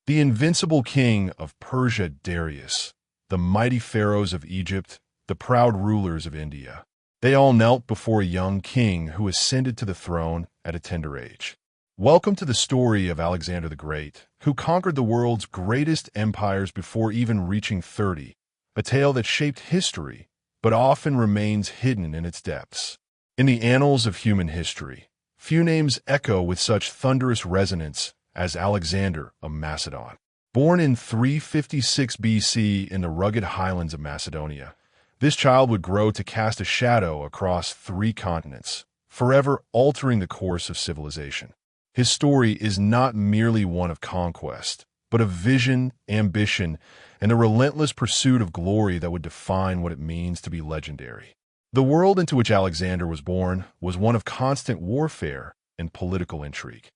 The invincible king of Persia, Darius, the mighty pharaohs of Egypt, the proud rulers of India. They all knelt before a young king who ascended to the throne at a tender age. Welcome to the story of Alexander the Great, who conquered the world's greatest empires before even reaching 30, a tale that shaped history, but often remains hidden in its depths. In the annals of human history, few names echo with such thunderous resonance as Alexander of Macedon. Born in 356 BC in the rugged highlands of Macedonia, this child would grow to cast a shadow across 3 continents, forever altering the course of civilization. His story is not merely one of conquest, but of vision, ambition, and a relentless pursuit of glory that would define what it means to be legendary. The world into which Alexander was born was one of constant warfare and political intrigue.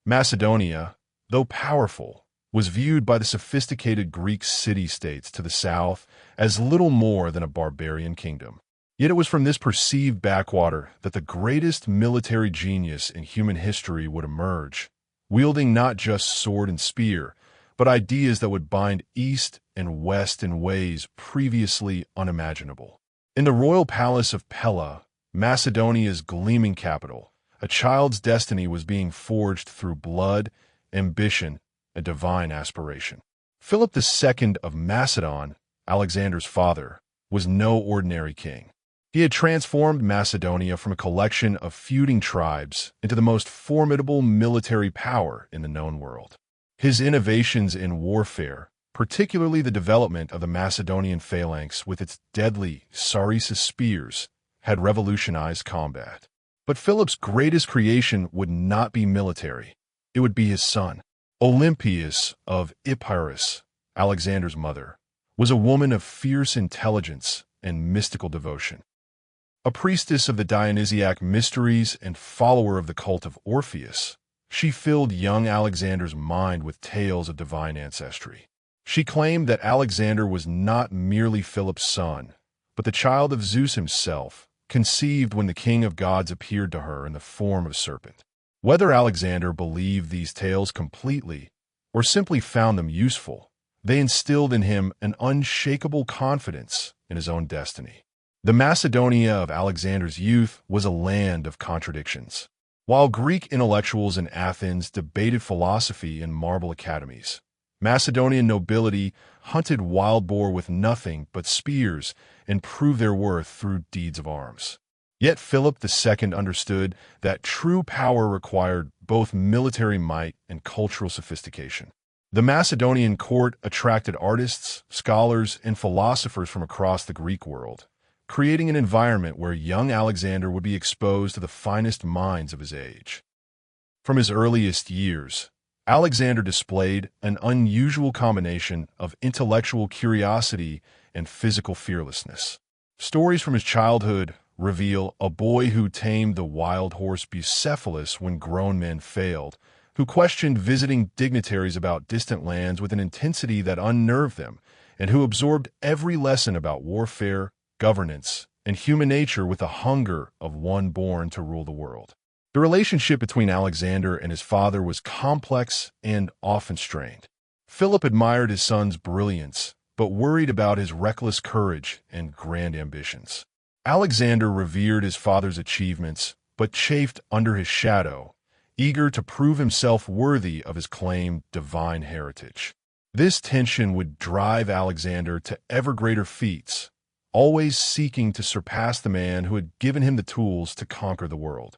Macedonia, though powerful, was viewed by the sophisticated Greek city-states to the south as little more than a barbarian kingdom. Yet it was from this perceived backwater that the greatest military genius in human history would emerge, wielding not just sword and spear, but ideas that would bind East and West in ways previously unimaginable. In the royal palace of Pella, Macedonia's gleaming capital, a child's destiny was being forged through blood, ambition, and divine aspiration. Philip II of Macedon, Alexander's father, was no ordinary king. He had transformed Macedonia from a collection of feuding tribes into the most formidable military power in the known world. His innovations in warfare, particularly the development of the Macedonian phalanx with its deadly sarissa spears, had revolutionized combat. But Philip's greatest creation would not be military. It would be his son. Olympias of Epirus, Alexander's mother, was a woman of fierce intelligence and mystical devotion. A priestess of the Dionysiac mysteries and follower of the cult of Orpheus, she filled young Alexander's mind with tales of divine ancestry. She claimed that Alexander was not merely Philip's son, but the child of Zeus himself, conceived when the king of gods appeared to her in the form of a serpent. Whether Alexander believed these tales completely or simply found them useful, they instilled in him an unshakable confidence in his own destiny. The Macedonia of Alexander's youth was a land of contradictions. While Greek intellectuals in Athens debated philosophy in marble academies, Macedonian nobility hunted wild boar with nothing but spears and proved their worth through deeds of arms. Yet Philip II understood that true power required both military might and cultural sophistication. The Macedonian court attracted artists, scholars, and philosophers from across the Greek world, creating an environment where young Alexander would be exposed to the finest minds of his age. From his earliest years, Alexander displayed an unusual combination of intellectual curiosity and physical fearlessness. Stories from his childhood reveal a boy who tamed the wild horse Bucephalus when grown men failed, who questioned visiting dignitaries about distant lands with an intensity that unnerved them, and who absorbed every lesson about warfare, governance, and human nature with the hunger of one born to rule the world. The relationship between Alexander and his father was complex and often strained. Philip admired his son's brilliance, but worried about his reckless courage and grand ambitions. Alexander revered his father's achievements, but chafed under his shadow, eager to prove himself worthy of his claimed divine heritage. This tension would drive Alexander to ever greater feats, always seeking to surpass the man who had given him the tools to conquer the world.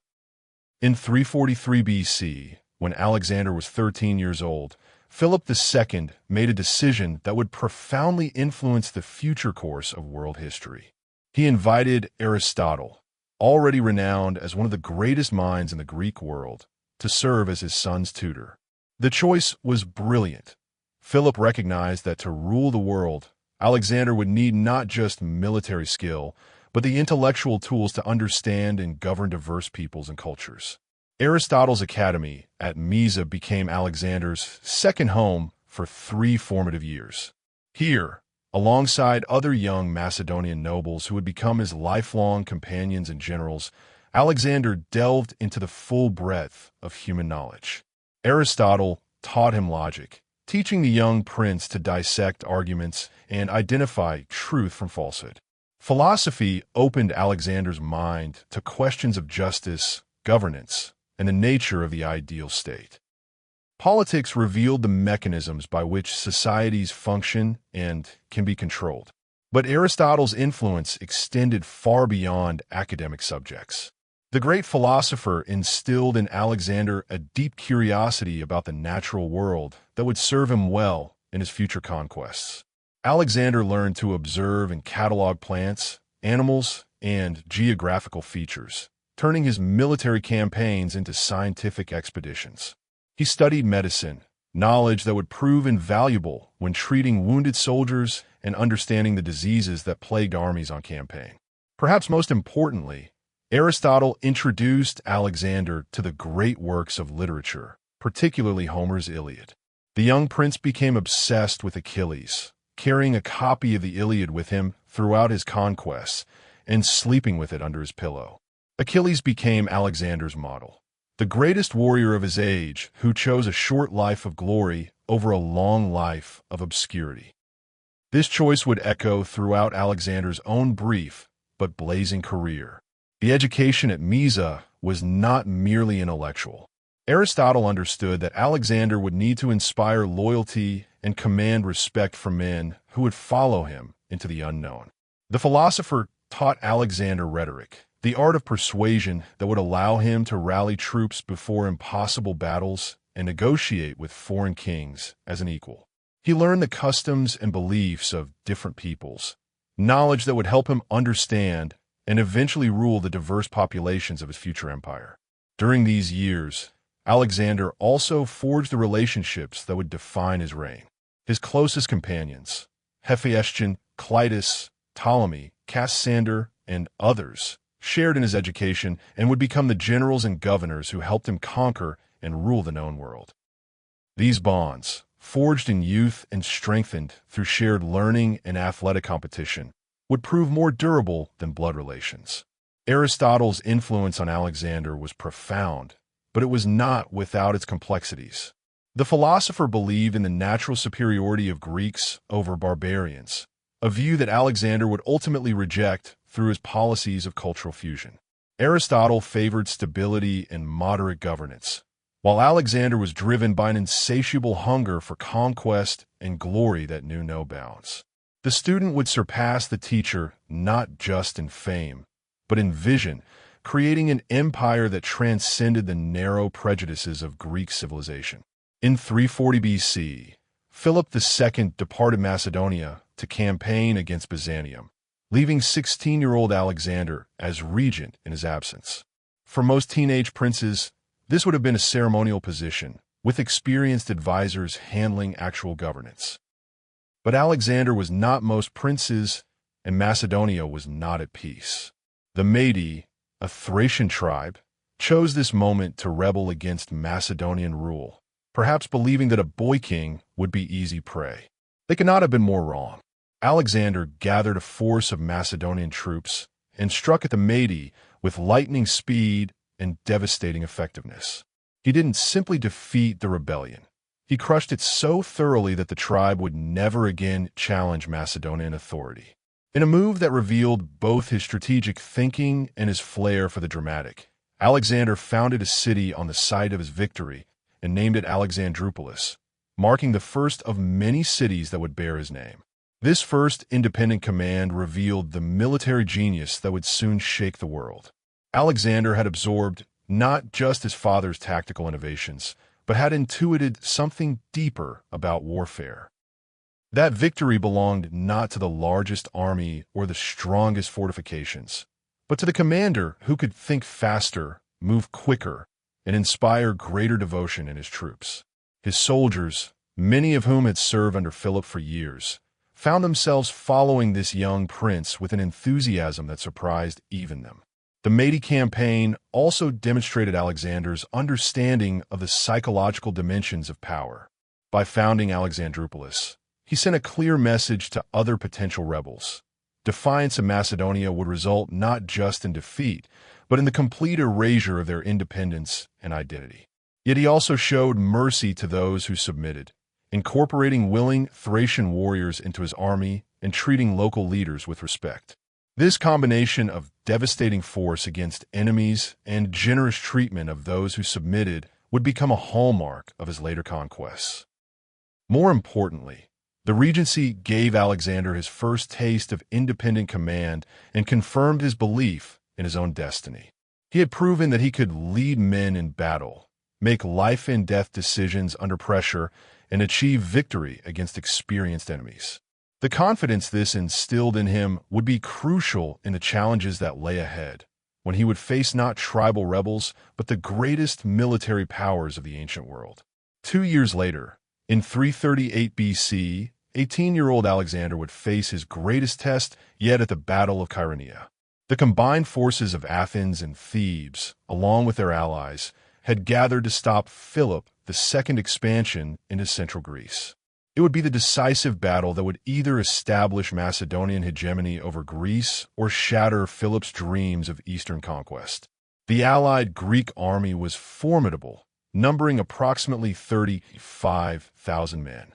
In 343 BC, when Alexander was 13 years old, Philip II made a decision that would profoundly influence the future course of world history. He invited Aristotle, already renowned as one of the greatest minds in the Greek world, to serve as his son's tutor. The choice was brilliant. Philip recognized that to rule the world, Alexander would need not just military skill, but the intellectual tools to understand and govern diverse peoples and cultures. Aristotle's academy at Mysa became Alexander's second home for 3 formative years. Here, alongside other young Macedonian nobles who would become his lifelong companions and generals, Alexander delved into the full breadth of human knowledge. Aristotle taught him logic, teaching the young prince to dissect arguments and identify truth from falsehood. Philosophy opened Alexander's mind to questions of justice, governance, and the nature of the ideal state. Politics revealed the mechanisms by which societies function and can be controlled. But Aristotle's influence extended far beyond academic subjects. The great philosopher instilled in Alexander a deep curiosity about the natural world that would serve him well in his future conquests. Alexander learned to observe and catalog plants, animals, and geographical features, turning his military campaigns into scientific expeditions. He studied medicine, knowledge that would prove invaluable when treating wounded soldiers and understanding the diseases that plagued armies on campaign. Perhaps most importantly, Aristotle introduced Alexander to the great works of literature, particularly Homer's Iliad. The young prince became obsessed with Achilles, carrying a copy of the Iliad with him throughout his conquests and sleeping with it under his pillow. Achilles became Alexander's model, the greatest warrior of his age who chose a short life of glory over a long life of obscurity. This choice would echo throughout Alexander's own brief but blazing career. The education at Mysa was not merely intellectual. Aristotle understood that Alexander would need to inspire loyalty and command respect from men who would follow him into the unknown. The philosopher taught Alexander rhetoric, the art of persuasion that would allow him to rally troops before impossible battles and negotiate with foreign kings as an equal. He learned the customs and beliefs of different peoples, knowledge that would help him understand and eventually rule the diverse populations of his future empire. During these years, Alexander also forged the relationships that would define his reign. His closest companions, Hephaestion, Clytus, Ptolemy, Cassander, and others, shared in his education and would become the generals and governors who helped him conquer and rule the known world. These bonds, forged in youth and strengthened through shared learning and athletic competition, would prove more durable than blood relations. Aristotle's influence on Alexander was profound, but it was not without its complexities. The philosopher believed in the natural superiority of Greeks over barbarians, a view that Alexander would ultimately reject through his policies of cultural fusion. Aristotle favored stability and moderate governance, while Alexander was driven by an insatiable hunger for conquest and glory that knew no bounds. The student would surpass the teacher not just in fame, but in vision, creating an empire that transcended the narrow prejudices of Greek civilization. In 340 BC, Philip II departed Macedonia to campaign against Byzantium, leaving 16-year-old Alexander as regent in his absence. For most teenage princes, this would have been a ceremonial position, with experienced advisors handling actual governance. But Alexander was not most princes, and Macedonia was not at peace. The Mede, a Thracian tribe, chose this moment to rebel against Macedonian rule, perhaps believing that a boy king would be easy prey. They could not have been more wrong. Alexander gathered a force of Macedonian troops and struck at the Mede with lightning speed and devastating effectiveness. He didn't simply defeat the rebellion. He crushed it so thoroughly that the tribe would never again challenge Macedonian authority. In a move that revealed both his strategic thinking and his flair for the dramatic, Alexander founded a city on the site of his victory and named it Alexandroupolis, marking the first of many cities that would bear his name. This first independent command revealed the military genius that would soon shake the world. Alexander had absorbed not just his father's tactical innovations, but had intuited something deeper about warfare. That victory belonged not to the largest army or the strongest fortifications, but to the commander who could think faster, move quicker, and inspire greater devotion in his troops. His soldiers, many of whom had served under Philip for years, found themselves following this young prince with an enthusiasm that surprised even them. The Mede campaign also demonstrated Alexander's understanding of the psychological dimensions of power. By founding Alexandroupolis, he sent a clear message to other potential rebels. Defiance of Macedonia would result not just in defeat, but in the complete erasure of their independence and identity. Yet he also showed mercy to those who submitted, incorporating willing Thracian warriors into his army and treating local leaders with respect. This combination of devastating force against enemies and generous treatment of those who submitted would become a hallmark of his later conquests. More importantly, the regency gave Alexander his first taste of independent command and confirmed his belief in his own destiny. He had proven that he could lead men in battle, make life-and-death decisions under pressure, and achieve victory against experienced enemies. The confidence this instilled in him would be crucial in the challenges that lay ahead, when he would face not tribal rebels, but the greatest military powers of the ancient world. 2 years later, in 338 BC, 18-year-old Alexander would face his greatest test yet at the Battle of Chaeronea. The combined forces of Athens and Thebes, along with their allies, had gathered to stop Philip II's expansion into central Greece. It would be the decisive battle that would either establish Macedonian hegemony over Greece or shatter Philip's dreams of eastern conquest. The allied Greek army was formidable, numbering approximately 35,000 men.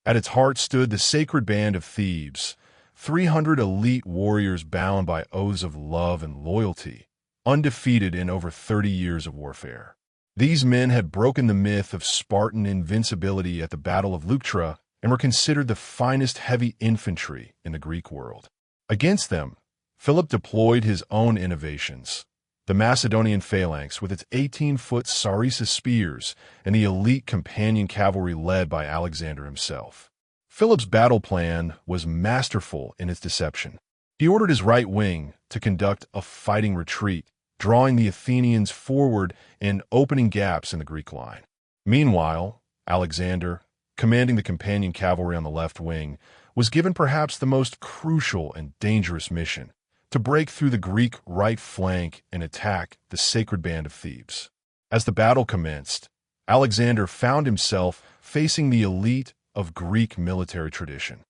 At its heart stood the sacred band of Thebes, 300 elite warriors bound by oaths of love and loyalty, undefeated in over 30 years of warfare. These men had broken the myth of Spartan invincibility at the Battle of Leuctra and were considered the finest heavy infantry in the Greek world. Against them, Philip deployed his own innovations, the Macedonian phalanx with its 18-foot sarissa spears and the elite companion cavalry led by Alexander himself. Philip's battle plan was masterful in its deception. He ordered his right wing to conduct a fighting retreat, drawing the Athenians forward and opening gaps in the Greek line. Meanwhile, Alexander, commanding the companion cavalry on the left wing, was given perhaps the most crucial and dangerous mission, to break through the Greek right flank and attack the sacred band of Thebes. As the battle commenced, Alexander found himself facing the elite of Greek military tradition.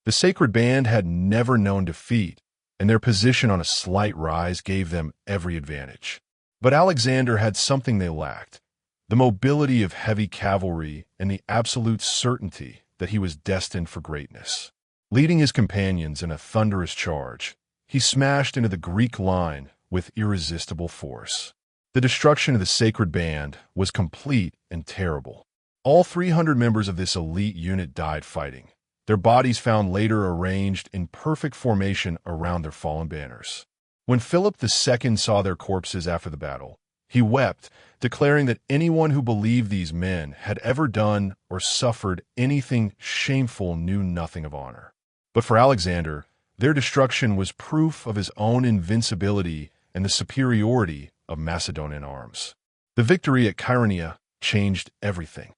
The sacred band had never known defeat, and their position on a slight rise gave them every advantage. But Alexander had something they lacked: the mobility of heavy cavalry and the absolute certainty that he was destined for greatness. Leading his companions in a thunderous charge, he smashed into the Greek line with irresistible force. The destruction of the sacred band was complete and terrible. All 300 members of this elite unit died fighting, their bodies found later arranged in perfect formation around their fallen banners. When Philip II saw their corpses after the battle, he wept, declaring that anyone who believed these men had ever done or suffered anything shameful knew nothing of honor. But for Alexander, their destruction was proof of his own invincibility and the superiority of Macedonian arms. The victory at Chaeronea changed everything.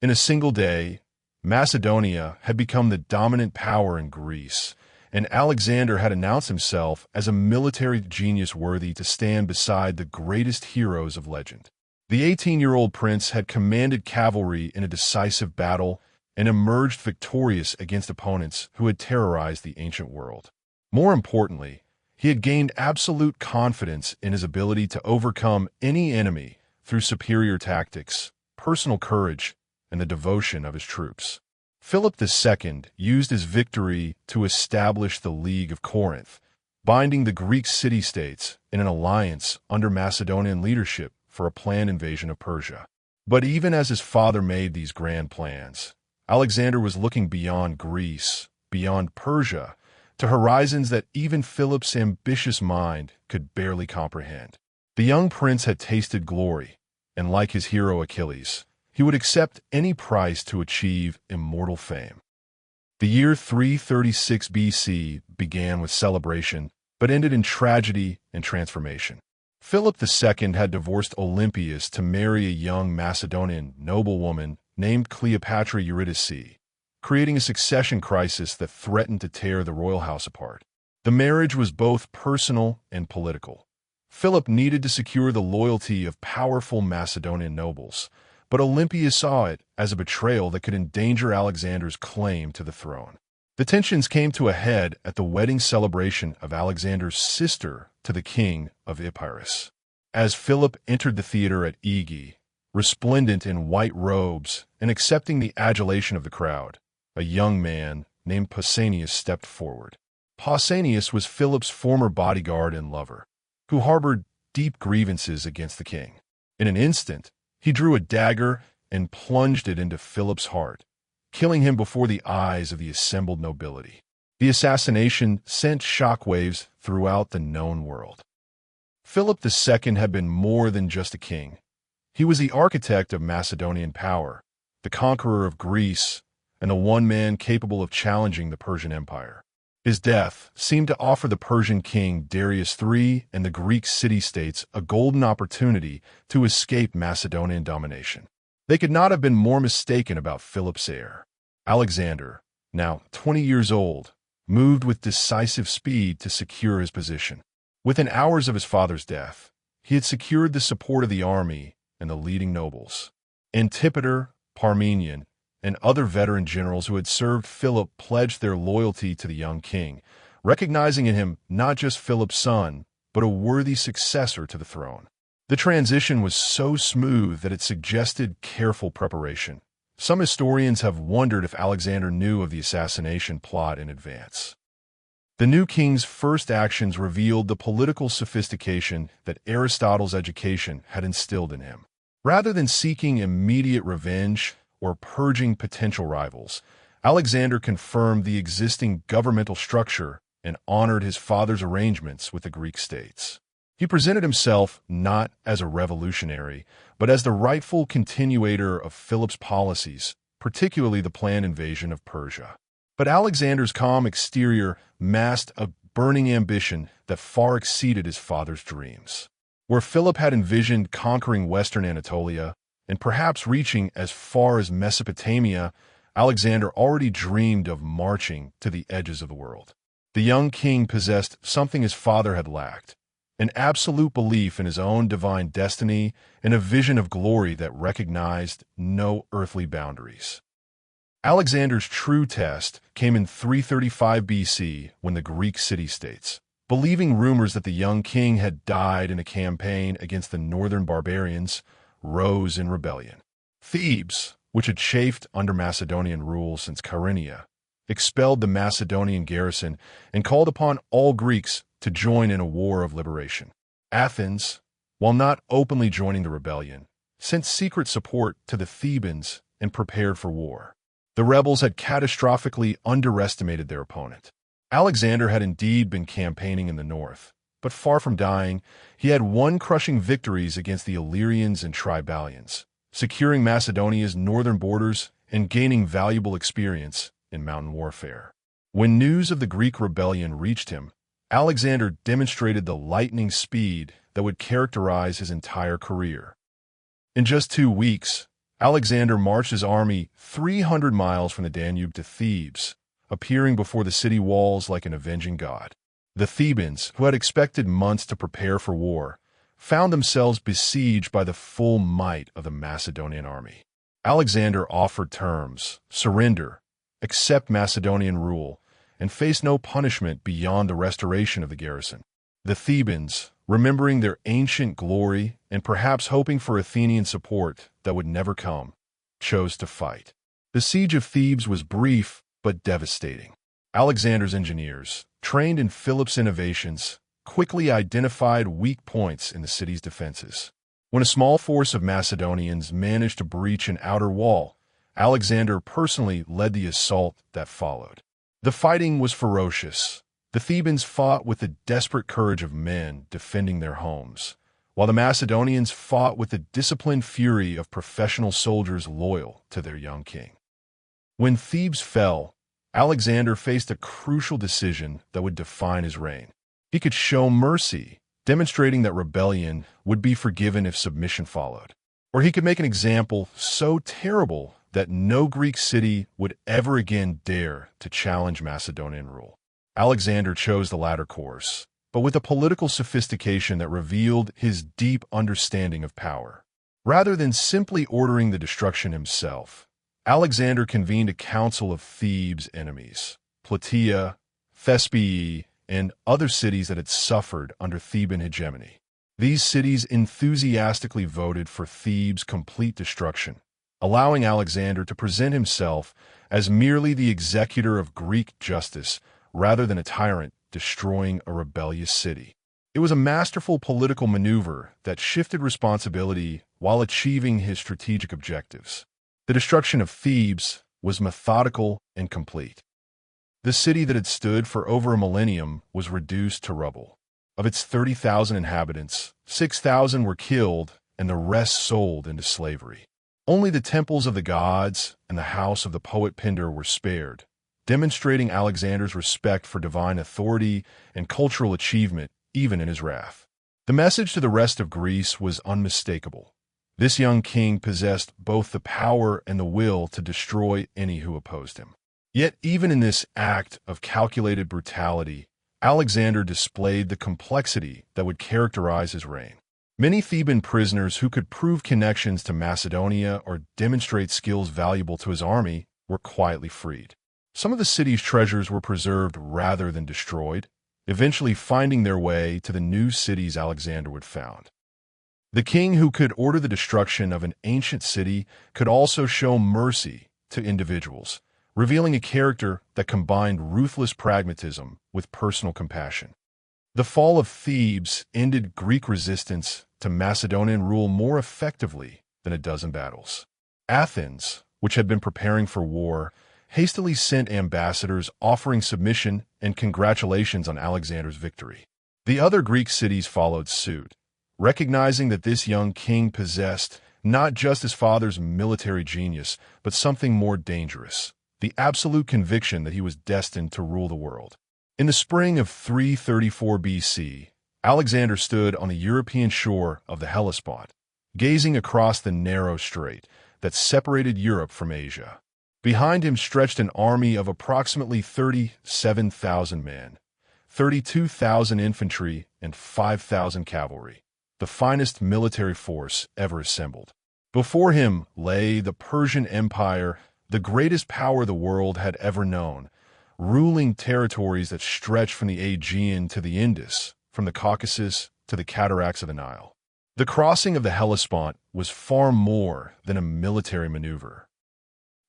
In a single day, Macedonia had become the dominant power in Greece, and Alexander had announced himself as a military genius worthy to stand beside the greatest heroes of legend. The 18-year-old prince had commanded cavalry in a decisive battle and emerged victorious against opponents who had terrorized the ancient world. More importantly, he had gained absolute confidence in his ability to overcome any enemy through superior tactics, personal courage, and the devotion of his troops. Philip II used his victory to establish the League of Corinth, binding the Greek city-states in an alliance under Macedonian leadership for a planned invasion of Persia. But even as his father made these grand plans, Alexander was looking beyond Greece, beyond Persia, to horizons that even Philip's ambitious mind could barely comprehend. The young prince had tasted glory, and like his hero Achilles, he would accept any price to achieve immortal fame. The year 336 BC began with celebration, but ended in tragedy and transformation. Philip II had divorced Olympias to marry a young Macedonian noblewoman named Cleopatra Eurydice, creating a succession crisis that threatened to tear the royal house apart. The marriage was both personal and political. Philip needed to secure the loyalty of powerful Macedonian nobles, but Olympia saw it as a betrayal that could endanger Alexander's claim to the throne. The tensions came to a head at the wedding celebration of Alexander's sister to the king of Epirus. As Philip entered the theater at Aegae, resplendent in white robes and accepting the adulation of the crowd. A young man named Pausanias stepped forward. Pausanias was Philip's former bodyguard and lover, who harbored deep grievances against the king. In an instant, he drew a dagger and plunged it into Philip's heart, killing him before the eyes of the assembled nobility. The assassination sent shockwaves throughout the known world. Philip II had been more than just a king. He was the architect of Macedonian power, the conqueror of Greece, and the one man capable of challenging the Persian Empire. His death seemed to offer the Persian king Darius III and the Greek city-states a golden opportunity to escape Macedonian domination. They could not have been more mistaken about Philip's heir. Alexander, now 20 years old, moved with decisive speed to secure his position. Within hours of his father's death, he had secured the support of the army and the leading nobles. Antipater, Parmenion, and other veteran generals who had served Philip pledged their loyalty to the young king, recognizing in him not just Philip's son, but a worthy successor to the throne. The transition was so smooth that it suggested careful preparation. Some historians have wondered if Alexander knew of the assassination plot in advance. The new king's first actions revealed the political sophistication that Aristotle's education had instilled in him. Rather than seeking immediate revenge or purging potential rivals, Alexander confirmed the existing governmental structure and honored his father's arrangements with the Greek states. He presented himself not as a revolutionary, but as the rightful continuator of Philip's policies, particularly the planned invasion of Persia. But Alexander's calm exterior masked a burning ambition that far exceeded his father's dreams. Where Philip had envisioned conquering western Anatolia, and perhaps reaching as far as Mesopotamia, Alexander already dreamed of marching to the edges of the world. The young king possessed something his father had lacked, an absolute belief in his own divine destiny and a vision of glory that recognized no earthly boundaries. Alexander's true test came in 335 BC when the Greek city-states, believing rumors that the young king had died in a campaign against the northern barbarians, rose in rebellion. Thebes, which had chafed under Macedonian rule since Carinthia, expelled the Macedonian garrison and called upon all Greeks to join in a war of liberation. Athens, while not openly joining the rebellion, sent secret support to the Thebans and prepared for war. The rebels had catastrophically underestimated their opponent. Alexander had indeed been campaigning in the north, but far from dying, he had won crushing victories against the Illyrians and Triballians, securing Macedonia's northern borders and gaining valuable experience in mountain warfare. When news of the Greek rebellion reached him, Alexander demonstrated the lightning speed that would characterize his entire career. In just 2 weeks, Alexander marched his army 300 miles from the Danube to Thebes, appearing before the city walls like an avenging god. The Thebans, who had expected months to prepare for war, found themselves besieged by the full might of the Macedonian army. Alexander offered terms: surrender, accept Macedonian rule, and face no punishment beyond the restoration of the garrison. The Thebans, remembering their ancient glory and perhaps hoping for Athenian support that would never come, chose to fight. The siege of Thebes was brief but devastating. Alexander's engineers, trained in Philip's innovations, quickly identified weak points in the city's defenses. When a small force of Macedonians managed to breach an outer wall, Alexander personally led the assault that followed. The fighting was ferocious. The Thebans fought with the desperate courage of men defending their homes, while the Macedonians fought with the disciplined fury of professional soldiers loyal to their young king. When Thebes fell, Alexander faced a crucial decision that would define his reign. He could show mercy, demonstrating that rebellion would be forgiven if submission followed. Or he could make an example so terrible that no Greek city would ever again dare to challenge Macedonian rule. Alexander chose the latter course, but with a political sophistication that revealed his deep understanding of power. Rather than simply ordering the destruction himself, Alexander convened a council of Thebes' enemies, Plataea, Thespii, and other cities that had suffered under Theban hegemony. These cities enthusiastically voted for Thebes' complete destruction, allowing Alexander to present himself as merely the executor of Greek justice rather than a tyrant destroying a rebellious city. It was a masterful political maneuver that shifted responsibility while achieving his strategic objectives. The destruction of Thebes was methodical and complete. The city that had stood for over a millennium was reduced to rubble. Of its 30,000 inhabitants, 6,000 were killed and the rest sold into slavery. Only the temples of the gods and the house of the poet Pindar were spared, demonstrating Alexander's respect for divine authority and cultural achievement even in his wrath. The message to the rest of Greece was unmistakable. This young king possessed both the power and the will to destroy any who opposed him. Yet even in this act of calculated brutality, Alexander displayed the complexity that would characterize his reign. Many Theban prisoners who could prove connections to Macedonia or demonstrate skills valuable to his army were quietly freed. Some of the city's treasures were preserved rather than destroyed, eventually finding their way to the new cities Alexander would found. The king who could order the destruction of an ancient city could also show mercy to individuals, revealing a character that combined ruthless pragmatism with personal compassion. The fall of Thebes ended Greek resistance to Macedonian rule more effectively than a dozen battles. Athens, which had been preparing for war, hastily sent ambassadors offering submission and congratulations on Alexander's victory. The other Greek cities followed suit, recognizing that this young king possessed not just his father's military genius, but something more dangerous, the absolute conviction that he was destined to rule the world. In the spring of 334 BC, Alexander stood on the European shore of the Hellespont, gazing across the narrow strait that separated Europe from Asia. Behind him stretched an army of approximately 37,000 men, 32,000 infantry, and 5,000 cavalry, the finest military force ever assembled. Before him lay the Persian Empire, the greatest power the world had ever known, ruling territories that stretched from the Aegean to the Indus, from the Caucasus to the cataracts of the Nile. The crossing of the Hellespont was far more than a military maneuver.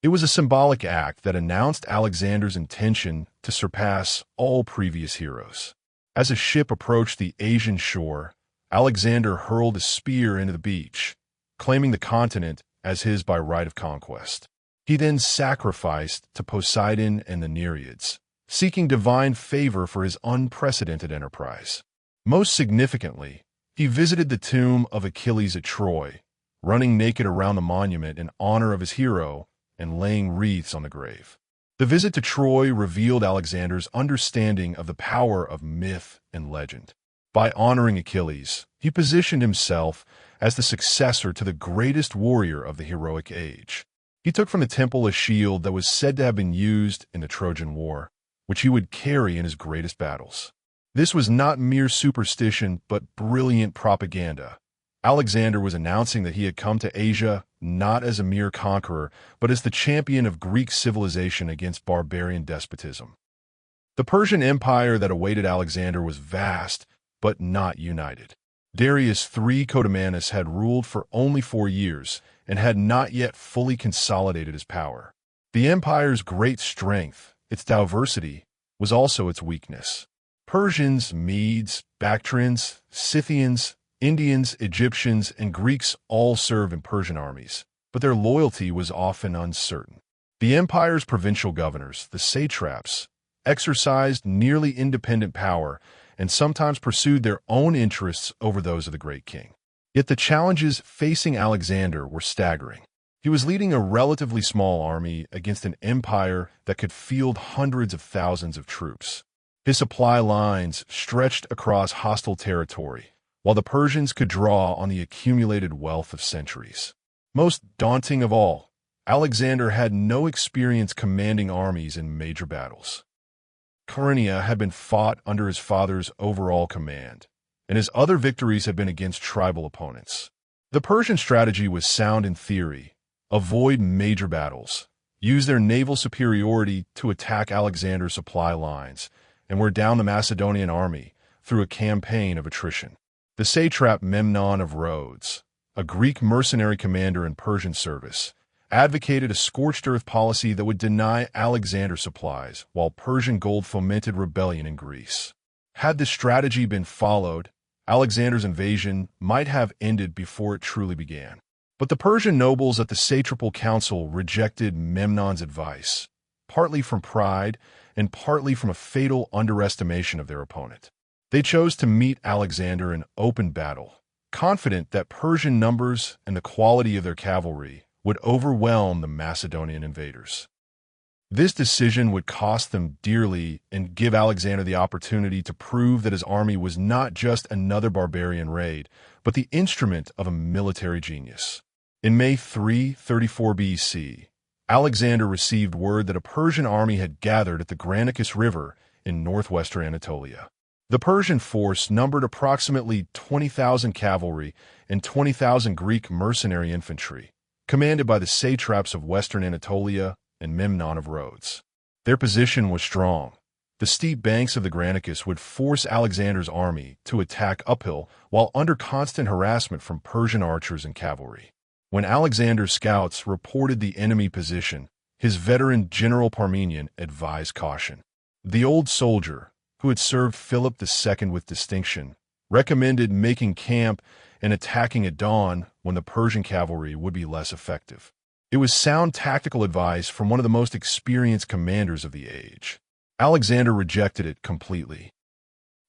It was a symbolic act that announced Alexander's intention to surpass all previous heroes. As a ship approached the Asian shore, Alexander hurled a spear into the beach, claiming the continent as his by right of conquest. He then sacrificed to Poseidon and the Nereids, seeking divine favor for his unprecedented enterprise. Most significantly, he visited the tomb of Achilles at Troy, running naked around the monument in honor of his hero and laying wreaths on the grave. The visit to Troy revealed Alexander's understanding of the power of myth and legend. By honoring Achilles, he positioned himself as the successor to the greatest warrior of the heroic age. He took from the temple a shield that was said to have been used in the Trojan War, which he would carry in his greatest battles. This was not mere superstition, but brilliant propaganda. Alexander was announcing that he had come to Asia not as a mere conqueror, but as the champion of Greek civilization against barbarian despotism. The Persian Empire that awaited Alexander was vast, but not united. Darius III had ruled for only 4 years and had not yet fully consolidated his power. The empire's great strength, its diversity, was also its weakness. Persians, Medes, Bactrians, Scythians, Indians, Egyptians, and Greeks all served in Persian armies, but their loyalty was often uncertain. The empire's provincial governors, the satraps, exercised nearly independent power and sometimes pursued their own interests over those of the great king. Yet the challenges facing Alexander were staggering. He was leading a relatively small army against an empire that could field hundreds of thousands of troops. His supply lines stretched across hostile territory, while the Persians could draw on the accumulated wealth of centuries. Most daunting of all, Alexander had no experience commanding armies in major battles. Corinna had been fought under his father's overall command, and his other victories had been against tribal opponents. The Persian strategy was sound in theory: avoid major battles, use their naval superiority to attack Alexander's supply lines, and wear down the Macedonian army through a campaign of attrition. The satrap Memnon of Rhodes, a Greek mercenary commander in Persian service, advocated a scorched earth policy that would deny Alexander supplies, while Persian gold fomented rebellion in Greece. Had this strategy been followed, Alexander's invasion might have ended before it truly began. But the Persian nobles at the satrapal council rejected Memnon's advice, partly from pride and partly from a fatal underestimation of their opponent. They chose to meet Alexander in open battle, confident that Persian numbers and the quality of their cavalry would overwhelm the Macedonian invaders. This decision would cost them dearly and give Alexander the opportunity to prove that his army was not just another barbarian raid, but the instrument of a military genius. In May 334 BC, Alexander received word that a Persian army had gathered at the Granicus River in northwestern Anatolia. The Persian force numbered approximately 20,000 cavalry and 20,000 Greek mercenary infantry, commanded by the satraps of western Anatolia and Memnon of Rhodes. Their position was strong. The steep banks of the Granicus would force Alexander's army to attack uphill while under constant harassment from Persian archers and cavalry. When Alexander's scouts reported the enemy position, his veteran General Parmenion advised caution. The old soldier, who had served Philip II with distinction, recommended making camp and attacking at dawn when the Persian cavalry would be less effective. It was sound tactical advice from one of the most experienced commanders of the age. Alexander rejected it completely.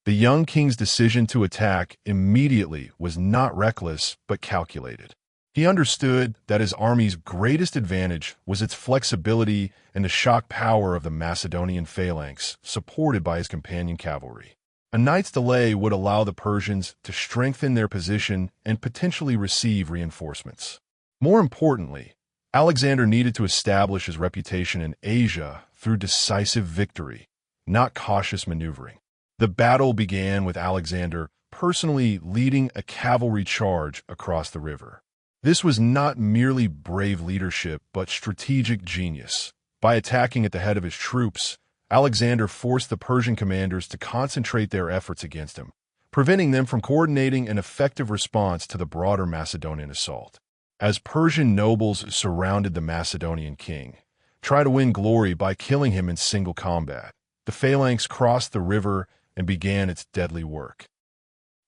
The young king's decision to attack immediately was not reckless but calculated. He understood that his army's greatest advantage was its flexibility and the shock power of the Macedonian phalanx, supported by his companion cavalry. A night's delay would allow the Persians to strengthen their position and potentially receive reinforcements. More importantly, Alexander needed to establish his reputation in Asia through decisive victory, not cautious maneuvering. The battle began with Alexander personally leading a cavalry charge across the river. This was not merely brave leadership, but strategic genius. By attacking at the head of his troops, Alexander forced the Persian commanders to concentrate their efforts against him, preventing them from coordinating an effective response to the broader Macedonian assault. As Persian nobles surrounded the Macedonian king, trying to win glory by killing him in single combat, the phalanx crossed the river and began its deadly work.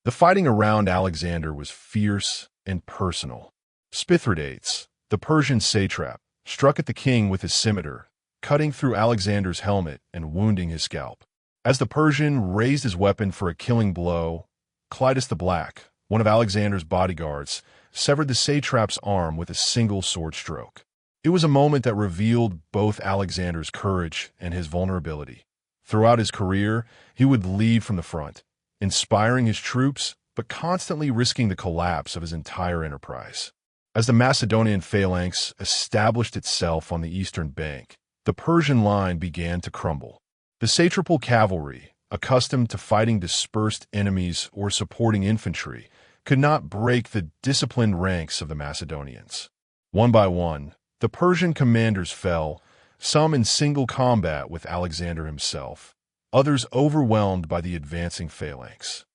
The fighting around Alexander was fierce and personal. Spithridates, the Persian satrap, struck at the king with his scimitar, cutting through Alexander's helmet and wounding his scalp. As the Persian raised his weapon for a killing blow, Clitus the Black, one of Alexander's bodyguards, severed the satrap's arm with a single sword stroke. It was a moment that revealed both Alexander's courage and his vulnerability. Throughout his career, he would lead from the front, inspiring his troops, but constantly risking the collapse of his entire enterprise. As the Macedonian phalanx established itself on the eastern bank, the Persian line began to crumble. The satrapal cavalry, accustomed to fighting dispersed enemies or supporting infantry, could not break the disciplined ranks of the Macedonians. One by one, the Persian commanders fell, some in single combat with Alexander himself, others overwhelmed by the advancing phalanx.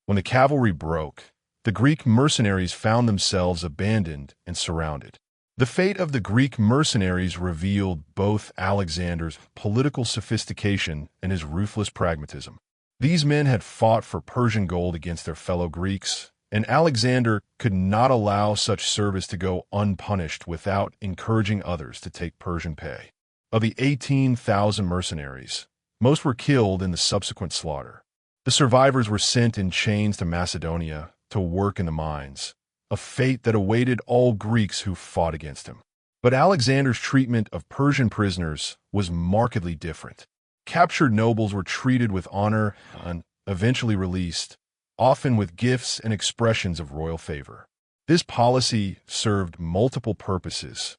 When the cavalry broke, the Greek mercenaries found themselves abandoned and surrounded. The fate of the Greek mercenaries revealed both Alexander's political sophistication and his ruthless pragmatism. These men had fought for Persian gold against their fellow Greeks, and Alexander could not allow such service to go unpunished without encouraging others to take Persian pay. Of the 18,000 mercenaries, most were killed in the subsequent slaughter. The survivors were sent in chains to Macedonia to work in the mines, a fate that awaited all Greeks who fought against him. But Alexander's treatment of Persian prisoners was markedly different. Captured nobles were treated with honor and eventually released, often with gifts and expressions of royal favor. This policy served multiple purposes.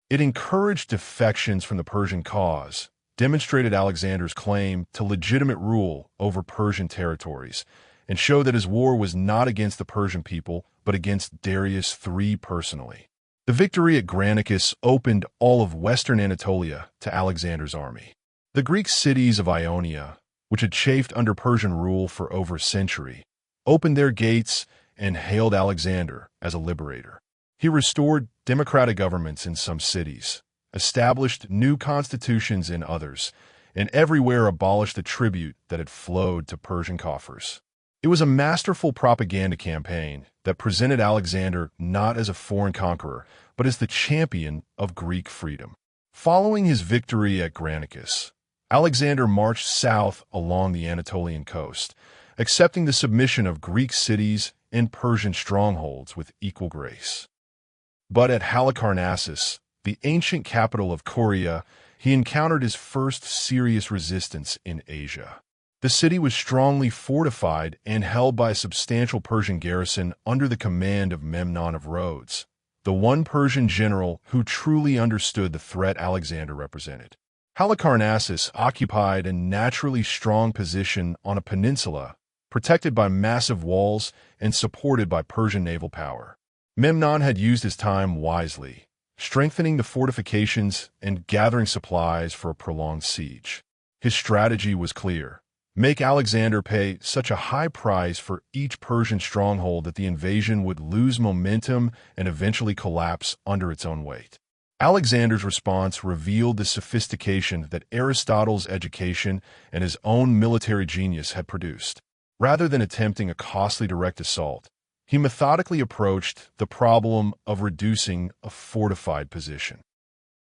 It encouraged defections from the Persian cause, demonstrated Alexander's claim to legitimate rule over Persian territories, and showed that his war was not against the Persian people, but against Darius III personally. The victory at Granicus opened all of western Anatolia to Alexander's army. The Greek cities of Ionia, which had chafed under Persian rule for over a century, opened their gates and hailed Alexander as a liberator. He restored democratic governments in some cities, established new constitutions in others, and everywhere abolished the tribute that had flowed to Persian coffers. It was a masterful propaganda campaign that presented Alexander not as a foreign conqueror, but as the champion of Greek freedom. Following his victory at Granicus, Alexander marched south along the Anatolian coast, accepting the submission of Greek cities and Persian strongholds with equal grace. But at Halicarnassus, the ancient capital of Coria, he encountered his first serious resistance in Asia. The city was strongly fortified and held by a substantial Persian garrison under the command of Memnon of Rhodes, the one Persian general who truly understood the threat Alexander represented. Halicarnassus occupied a naturally strong position on a peninsula, protected by massive walls and supported by Persian naval power. Memnon had used his time wisely, strengthening the fortifications and gathering supplies for a prolonged siege. His strategy was clear: make Alexander pay such a high price for each Persian stronghold that the invasion would lose momentum and eventually collapse under its own weight. Alexander's response revealed the sophistication that Aristotle's education and his own military genius had produced. Rather than attempting a costly direct assault, he methodically approached the problem of reducing a fortified position.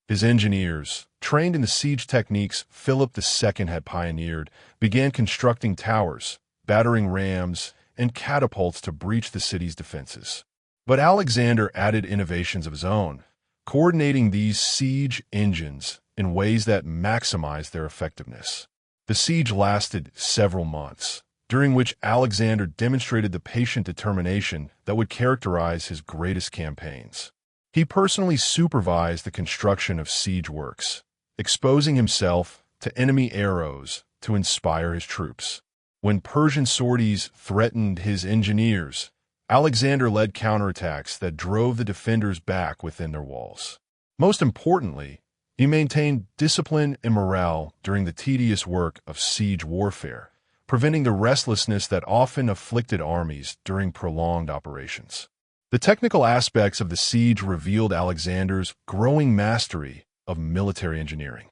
His engineers, trained in the siege techniques Philip II had pioneered, began constructing towers, battering rams, and catapults to breach the city's defenses. But Alexander added innovations of his own, coordinating these siege engines in ways that maximized their effectiveness. The siege lasted several months, during which Alexander demonstrated the patient determination that would characterize his greatest campaigns. He personally supervised the construction of siege works, exposing himself to enemy arrows to inspire his troops. When Persian sorties threatened his engineers, Alexander led counterattacks that drove the defenders back within their walls. Most importantly, he maintained discipline and morale during the tedious work of siege warfare, preventing the restlessness that often afflicted armies during prolonged operations. The technical aspects of the siege revealed Alexander's growing mastery of military engineering.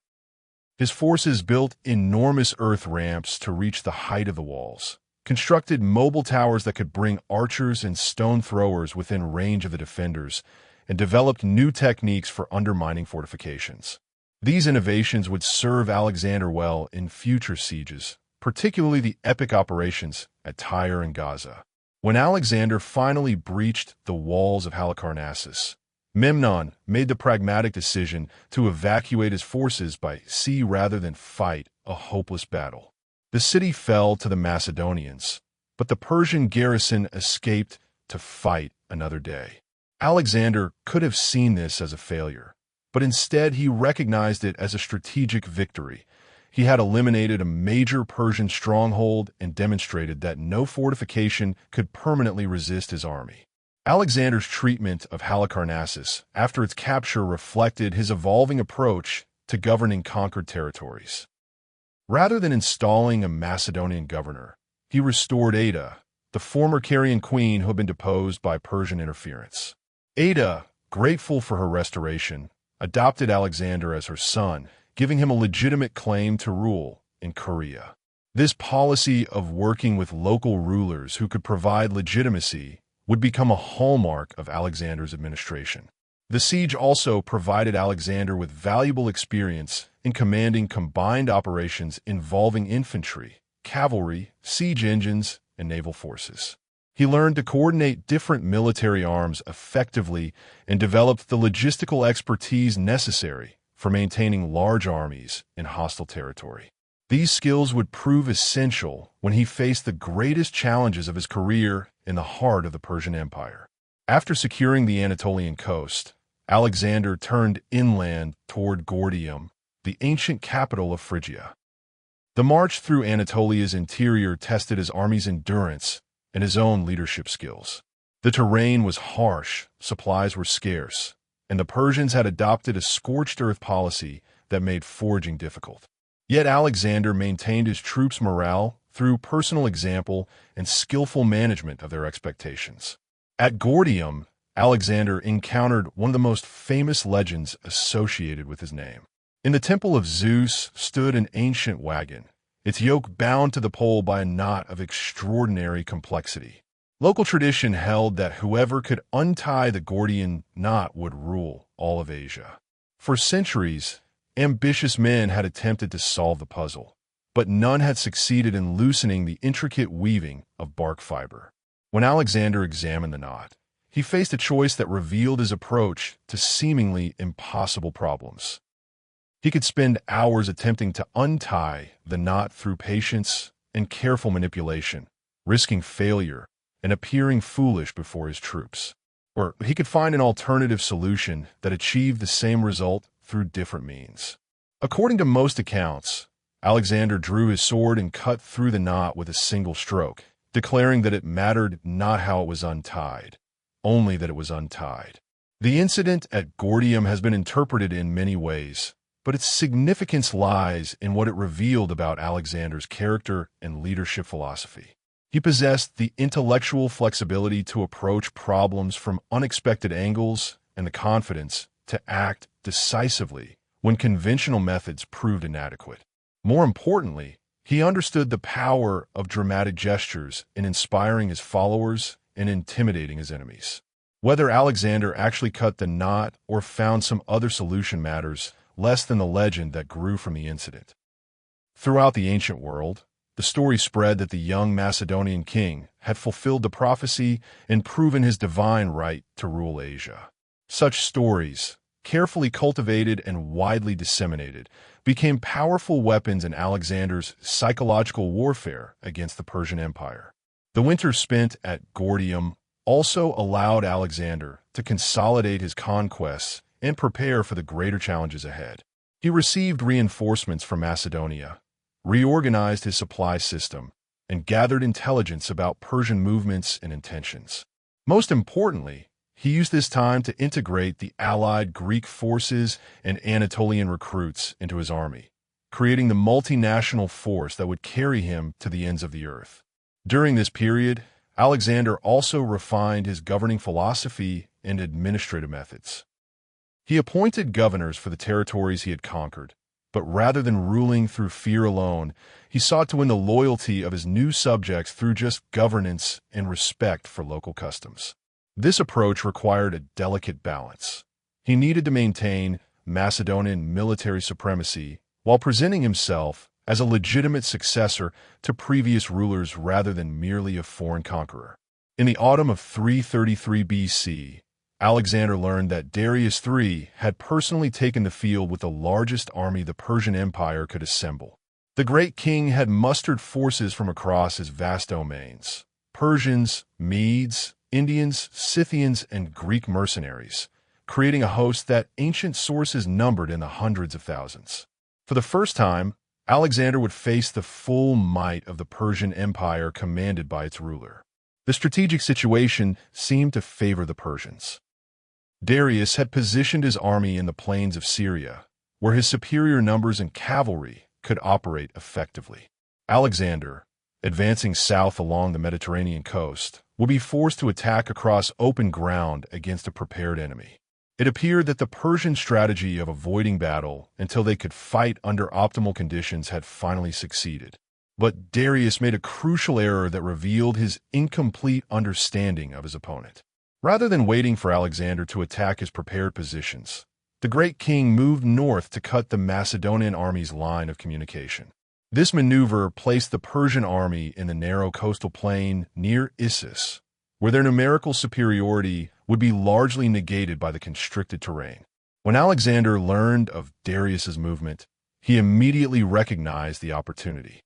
His forces built enormous earth ramps to reach the height of the walls, constructed mobile towers that could bring archers and stone throwers within range of the defenders, and developed new techniques for undermining fortifications. These innovations would serve Alexander well in future sieges, particularly the epic operations at Tyre and Gaza. When Alexander finally breached the walls of Halicarnassus, Memnon made the pragmatic decision to evacuate his forces by sea rather than fight a hopeless battle. The city fell to the Macedonians, but the Persian garrison escaped to fight another day. Alexander could have seen this as a failure, but instead he recognized it as a strategic victory. He had eliminated a major Persian stronghold and demonstrated that no fortification could permanently resist his army. Alexander's treatment of Halicarnassus after its capture reflected his evolving approach to governing conquered territories. Rather than installing a Macedonian governor, he restored Ada, the former Carian queen who had been deposed by Persian interference. Ada, grateful for her restoration, adopted Alexander as her son, giving him a legitimate claim to rule in Coria. This policy of working with local rulers who could provide legitimacy would become a hallmark of Alexander's administration. The siege also provided Alexander with valuable experience in commanding combined operations involving infantry, cavalry, siege engines, and naval forces. He learned to coordinate different military arms effectively and developed the logistical expertise necessary for maintaining large armies in hostile territory. These skills would prove essential when he faced the greatest challenges of his career in the heart of the Persian Empire. After securing the Anatolian coast, Alexander turned inland toward Gordium, the ancient capital of Phrygia. The march through Anatolia's interior tested his army's endurance and his own leadership skills. The terrain was harsh, supplies were scarce, and the Persians had adopted a scorched earth policy that made foraging difficult. Yet Alexander maintained his troops' morale through personal example and skillful management of their expectations. At Gordium, Alexander encountered one of the most famous legends associated with his name. In the temple of Zeus stood an ancient wagon, its yoke bound to the pole by a knot of extraordinary complexity. Local tradition held that whoever could untie the Gordian knot would rule all of Asia. For centuries, ambitious men had attempted to solve the puzzle, but none had succeeded in loosening the intricate weaving of bark fiber. When Alexander examined the knot, he faced a choice that revealed his approach to seemingly impossible problems. He could spend hours attempting to untie the knot through patience and careful manipulation, risking failure and appearing foolish before his troops. Or he could find an alternative solution that achieved the same result through different means. According to most accounts, Alexander drew his sword and cut through the knot with a single stroke, declaring that it mattered not how it was untied, only that it was untied. The incident at Gordium has been interpreted in many ways, but its significance lies in what it revealed about Alexander's character and leadership philosophy. He possessed the intellectual flexibility to approach problems from unexpected angles and the confidence to act decisively when conventional methods proved inadequate. More importantly, he understood the power of dramatic gestures in inspiring his followers and intimidating his enemies. Whether Alexander actually cut the knot or found some other solution matters less than the legend that grew from the incident. Throughout the ancient world, the story spread that the young Macedonian king had fulfilled the prophecy and proven his divine right to rule Asia. Such stories, carefully cultivated and widely disseminated, became powerful weapons in Alexander's psychological warfare against the Persian Empire. The winter spent at Gordium also allowed Alexander to consolidate his conquests and prepare for the greater challenges ahead. He received reinforcements from Macedonia, reorganized his supply system, and gathered intelligence about Persian movements and intentions. Most importantly, he used this time to integrate the allied Greek forces and Anatolian recruits into his army, creating the multinational force that would carry him to the ends of the earth. During this period, Alexander also refined his governing philosophy and administrative methods. He appointed governors for the territories he had conquered, but rather than ruling through fear alone, he sought to win the loyalty of his new subjects through just governance and respect for local customs. This approach required a delicate balance. He needed to maintain Macedonian military supremacy while presenting himself as a legitimate successor to previous rulers rather than merely a foreign conqueror. In the autumn of 333 BC, Alexander learned that Darius III had personally taken the field with the largest army the Persian Empire could assemble. The great king had mustered forces from across his vast domains: Persians, Medes, Indians, Scythians, and Greek mercenaries, creating a host that ancient sources numbered in the hundreds of thousands. For the first time, Alexander would face the full might of the Persian Empire commanded by its ruler. The strategic situation seemed to favor the Persians. Darius had positioned his army in the plains of Syria, where his superior numbers and cavalry could operate effectively. Alexander, advancing south along the Mediterranean coast, would be forced to attack across open ground against a prepared enemy. It appeared that the Persian strategy of avoiding battle until they could fight under optimal conditions had finally succeeded. But Darius made a crucial error that revealed his incomplete understanding of his opponent. Rather than waiting for Alexander to attack his prepared positions, the great king moved north to cut the Macedonian army's line of communication. This maneuver placed the Persian army in the narrow coastal plain near Issus, where their numerical superiority would be largely negated by the constricted terrain. When Alexander learned of Darius's movement, he immediately recognized the opportunity.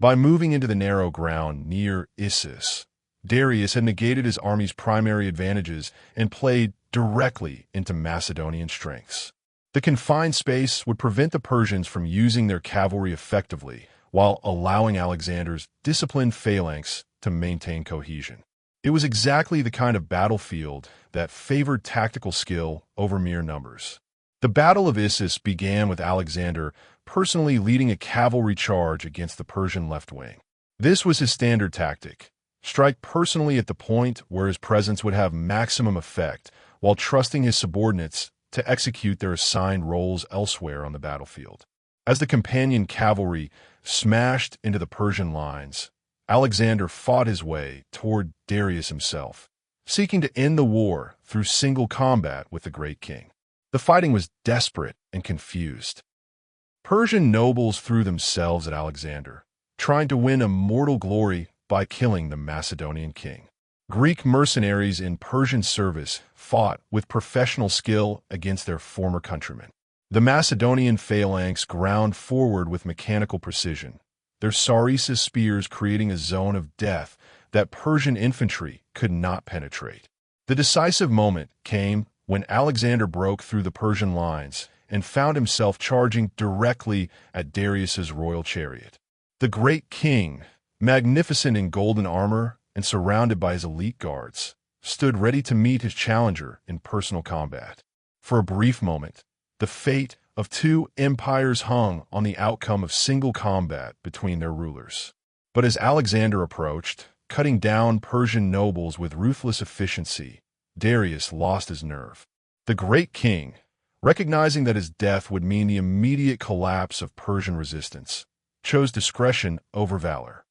By moving into the narrow ground near Issus, Darius had negated his army's primary advantages and played directly into Macedonian strengths. The confined space would prevent the Persians from using their cavalry effectively, while allowing Alexander's disciplined phalanx to maintain cohesion. It was exactly the kind of battlefield that favored tactical skill over mere numbers. The Battle of Issus began with Alexander personally leading a cavalry charge against the Persian left wing. This was his standard tactic: strike personally at the point where his presence would have maximum effect, while trusting his subordinates to execute their assigned roles elsewhere on the battlefield. As the companion cavalry smashed into the Persian lines, Alexander fought his way toward Darius himself, seeking to end the war through single combat with the great king. The fighting was desperate and confused. Persian nobles threw themselves at Alexander, trying to win immortal glory by killing the Macedonian king. Greek mercenaries in Persian service fought with professional skill against their former countrymen. The Macedonian phalanx ground forward with mechanical precision, their sarissa spears creating a zone of death that Persian infantry could not penetrate. The decisive moment came when Alexander broke through the Persian lines and found himself charging directly at Darius's royal chariot. The great king, magnificent in golden armor and surrounded by his elite guards, stood ready to meet his challenger in personal combat. For a brief moment, the fate of two empires hung on the outcome of single combat between their rulers. But as Alexander approached, cutting down Persian nobles with ruthless efficiency, Darius lost his nerve. The great king, recognizing that his death would mean the immediate collapse of Persian resistance, chose discretion over valor.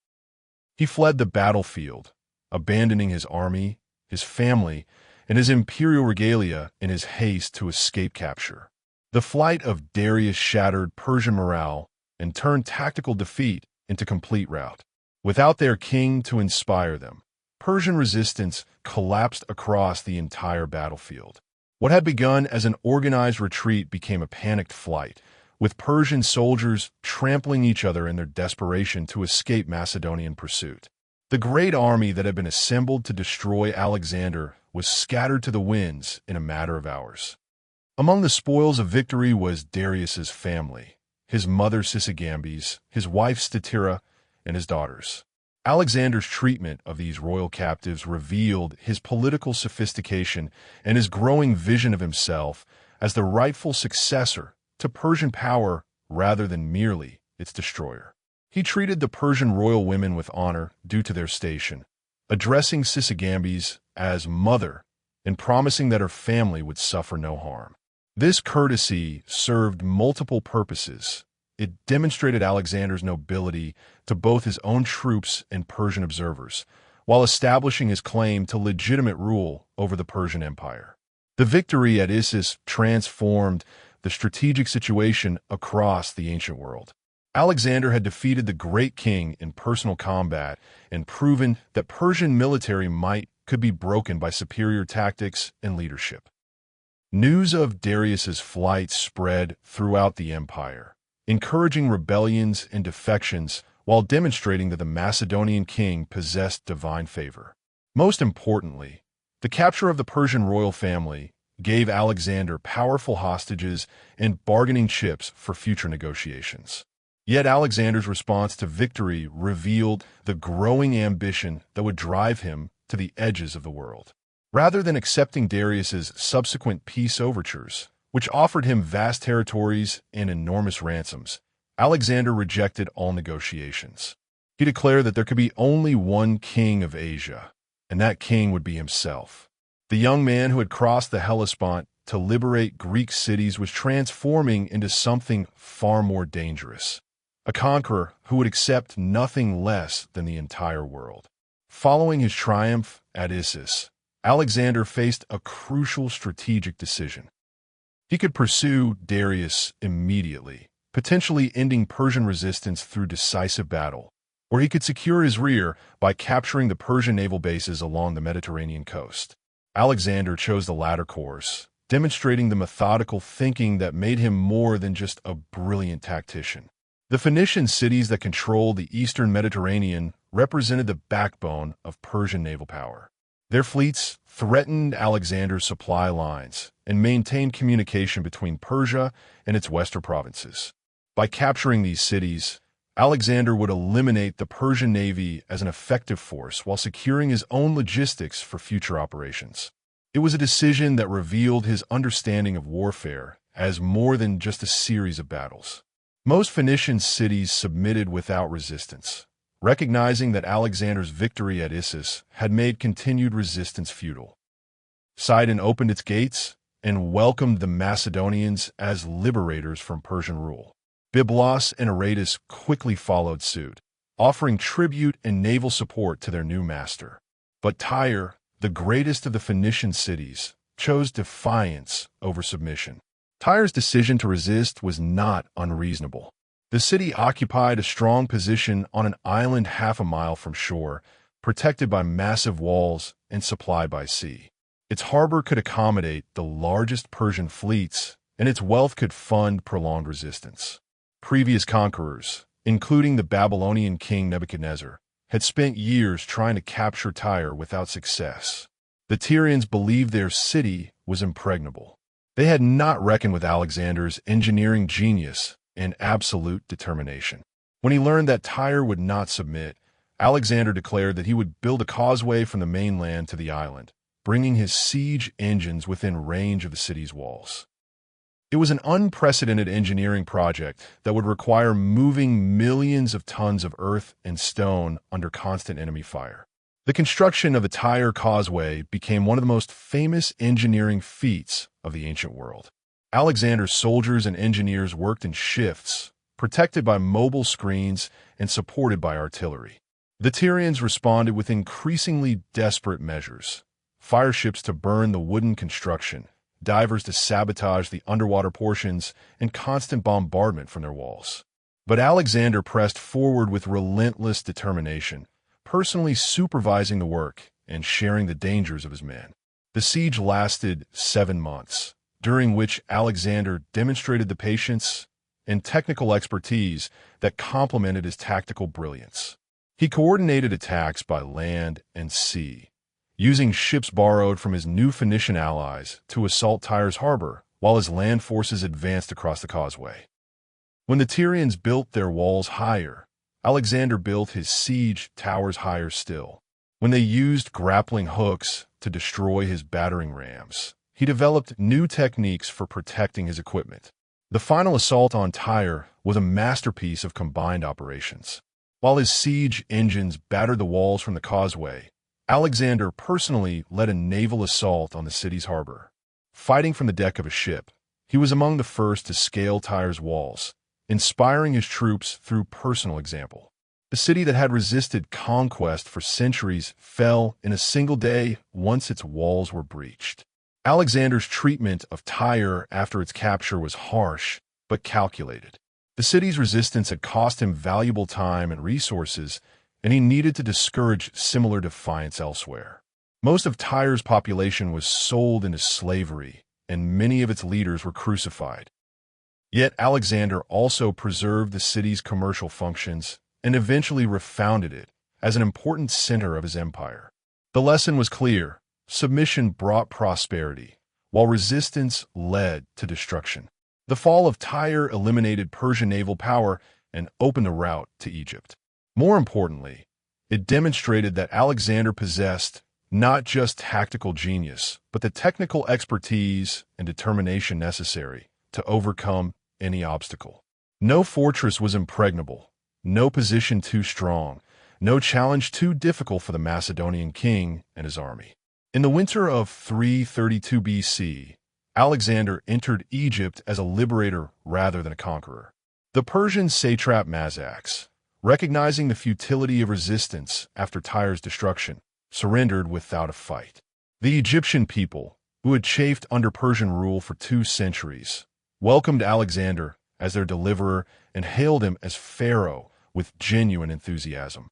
He fled the battlefield, abandoning his army, his family, and his imperial regalia in his haste to escape capture. The flight of Darius shattered Persian morale and turned tactical defeat into complete rout. Without their king to inspire them, Persian resistance collapsed across the entire battlefield. What had begun as an organized retreat became a panicked flight, with Persian soldiers trampling each other in their desperation to escape Macedonian pursuit. The great army that had been assembled to destroy Alexander was scattered to the winds in a matter of hours. Among the spoils of victory was Darius's family, his mother Sisygambes, his wife Statira, and his daughters. Alexander's treatment of these royal captives revealed his political sophistication and his growing vision of himself as the rightful successor to Persian power rather than merely its destroyer. He treated the Persian royal women with honor due to their station, addressing Sisygambes as mother and promising that her family would suffer no harm. This courtesy served multiple purposes. It demonstrated Alexander's nobility to both his own troops and Persian observers, while establishing his claim to legitimate rule over the Persian Empire. The victory at Issus transformed the strategic situation across the ancient world. Alexander had defeated the great king in personal combat and proven that Persian military might could be broken by superior tactics and leadership. News of Darius's flight spread throughout the empire, encouraging rebellions and defections while demonstrating that the Macedonian king possessed divine favor. Most importantly, the capture of the Persian royal family gave Alexander powerful hostages and bargaining chips for future negotiations. Yet Alexander's response to victory revealed the growing ambition that would drive him to the edges of the world. Rather than accepting Darius's subsequent peace overtures, which offered him vast territories and enormous ransoms, Alexander rejected all negotiations. He declared that there could be only one king of Asia, and that king would be himself. The young man who had crossed the Hellespont to liberate Greek cities was transforming into something far more dangerous, a conqueror who would accept nothing less than the entire world. Following his triumph at Issus, Alexander faced a crucial strategic decision. He could pursue Darius immediately, potentially ending Persian resistance through decisive battle, or he could secure his rear by capturing the Persian naval bases along the Mediterranean coast. Alexander chose the latter course, demonstrating the methodical thinking that made him more than just a brilliant tactician. The Phoenician cities that controlled the eastern Mediterranean represented the backbone of Persian naval power. Their fleets threatened Alexander's supply lines and maintained communication between Persia and its western provinces. By capturing these cities, Alexander would eliminate the Persian navy as an effective force while securing his own logistics for future operations. It was a decision that revealed his understanding of warfare as more than just a series of battles. Most Phoenician cities submitted without resistance, recognizing that Alexander's victory at Issus had made continued resistance futile. Sidon opened its gates and welcomed the Macedonians as liberators from Persian rule. Byblos and Aradus quickly followed suit, offering tribute and naval support to their new master. But Tyre, the greatest of the Phoenician cities, chose defiance over submission. Tyre's decision to resist was not unreasonable. The city occupied a strong position on an island half a mile from shore, protected by massive walls and supplied by sea. Its harbor could accommodate the largest Persian fleets, and its wealth could fund prolonged resistance. Previous conquerors, including the Babylonian king Nebuchadnezzar, had spent years trying to capture Tyre without success. The Tyrians believed their city was impregnable. They had not reckoned with Alexander's engineering genius and absolute determination. When he learned that Tyre would not submit, Alexander declared that he would build a causeway from the mainland to the island, bringing his siege engines within range of the city's walls. It was an unprecedented engineering project that would require moving millions of tons of earth and stone under constant enemy fire. The construction of the Tyre causeway became one of the most famous engineering feats of the ancient world. Alexander's soldiers and engineers worked in shifts, protected by mobile screens and supported by artillery. The Tyrians responded with increasingly desperate measures: fireships to burn the wooden construction, divers to sabotage the underwater portions, and constant bombardment from their walls. But Alexander pressed forward with relentless determination, personally supervising the work and sharing the dangers of his men. The siege lasted 7 months, during which Alexander demonstrated the patience and technical expertise that complemented his tactical brilliance. He coordinated attacks by land and sea, using ships borrowed from his new Phoenician allies to assault Tyre's harbor, while his land forces advanced across the causeway. When the Tyrians built their walls higher, Alexander built his siege towers higher still. When they used grappling hooks to destroy his battering rams, he developed new techniques for protecting his equipment. The final assault on Tyre was a masterpiece of combined operations. While his siege engines battered the walls from the causeway, Alexander personally led a naval assault on the city's harbor. Fighting from the deck of a ship, he was among the first to scale Tyre's walls, inspiring his troops through personal example. The city that had resisted conquest for centuries fell in a single day once its walls were breached. Alexander's treatment of Tyre after its capture was harsh, but calculated. The city's resistance had cost him valuable time and resources, and he needed to discourage similar defiance elsewhere. Most of Tyre's population was sold into slavery, and many of its leaders were crucified. Yet Alexander also preserved the city's commercial functions and eventually refounded it as an important center of his empire. The lesson was clear: submission brought prosperity, while resistance led to destruction. The fall of Tyre eliminated Persian naval power and opened a route to Egypt. More importantly, it demonstrated that Alexander possessed not just tactical genius, but the technical expertise and determination necessary to overcome any obstacle. No fortress was impregnable, no position too strong, no challenge too difficult for the Macedonian king and his army. In the winter of 332 BC, Alexander entered Egypt as a liberator rather than a conqueror. The Persian satrap Mazax, recognizing the futility of resistance after Tyre's destruction, surrendered without a fight. The Egyptian people, who had chafed under Persian rule for 2 centuries, welcomed Alexander as their deliverer and hailed him as pharaoh with genuine enthusiasm.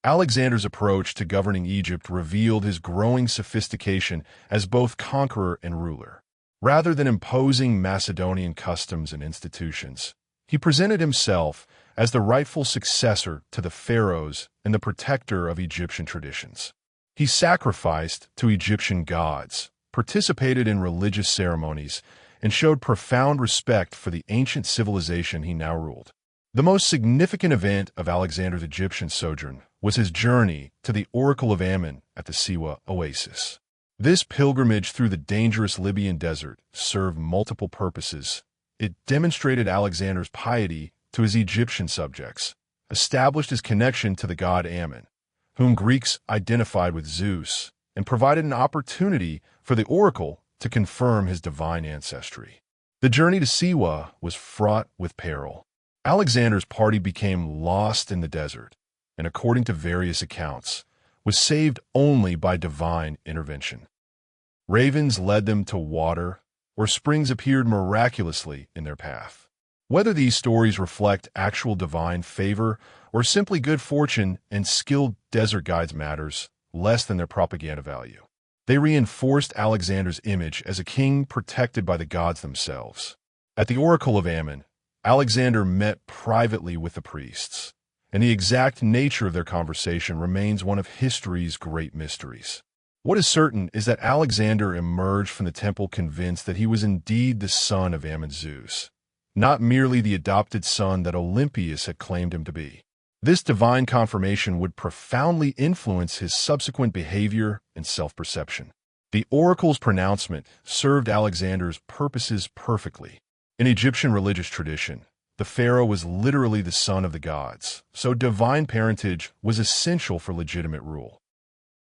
Alexander's approach to governing Egypt revealed his growing sophistication as both conqueror and ruler. Rather than imposing Macedonian customs and institutions, he presented himself as the rightful successor to the pharaohs and the protector of Egyptian traditions. He sacrificed to Egyptian gods, participated in religious ceremonies, and showed profound respect for the ancient civilization he now ruled. The most significant event of Alexander's Egyptian sojourn was his journey to the Oracle of Ammon at the Siwa oasis. This pilgrimage through the dangerous Libyan desert served multiple purposes. It demonstrated Alexander's piety to his Egyptian subjects, established his connection to the god Ammon, whom Greeks identified with Zeus, and provided an opportunity for the oracle to confirm his divine ancestry. The journey to Siwa was fraught with peril. Alexander's party became lost in the desert, and according to various accounts, was saved only by divine intervention. Ravens led them to water, or springs appeared miraculously in their path. Whether these stories reflect actual divine favor or simply good fortune and skilled desert guides matters less than their propaganda value. They reinforced Alexander's image as a king protected by the gods themselves. At the Oracle of Ammon, Alexander met privately with the priests, and the exact nature of their conversation remains one of history's great mysteries. What is certain is that Alexander emerged from the temple convinced that he was indeed the son of Ammon's Zeus, not merely the adopted son that Olympias had claimed him to be. This divine confirmation would profoundly influence his subsequent behavior and self-perception. The oracle's pronouncement served Alexander's purposes perfectly. In Egyptian religious tradition, the pharaoh was literally the son of the gods, so divine parentage was essential for legitimate rule.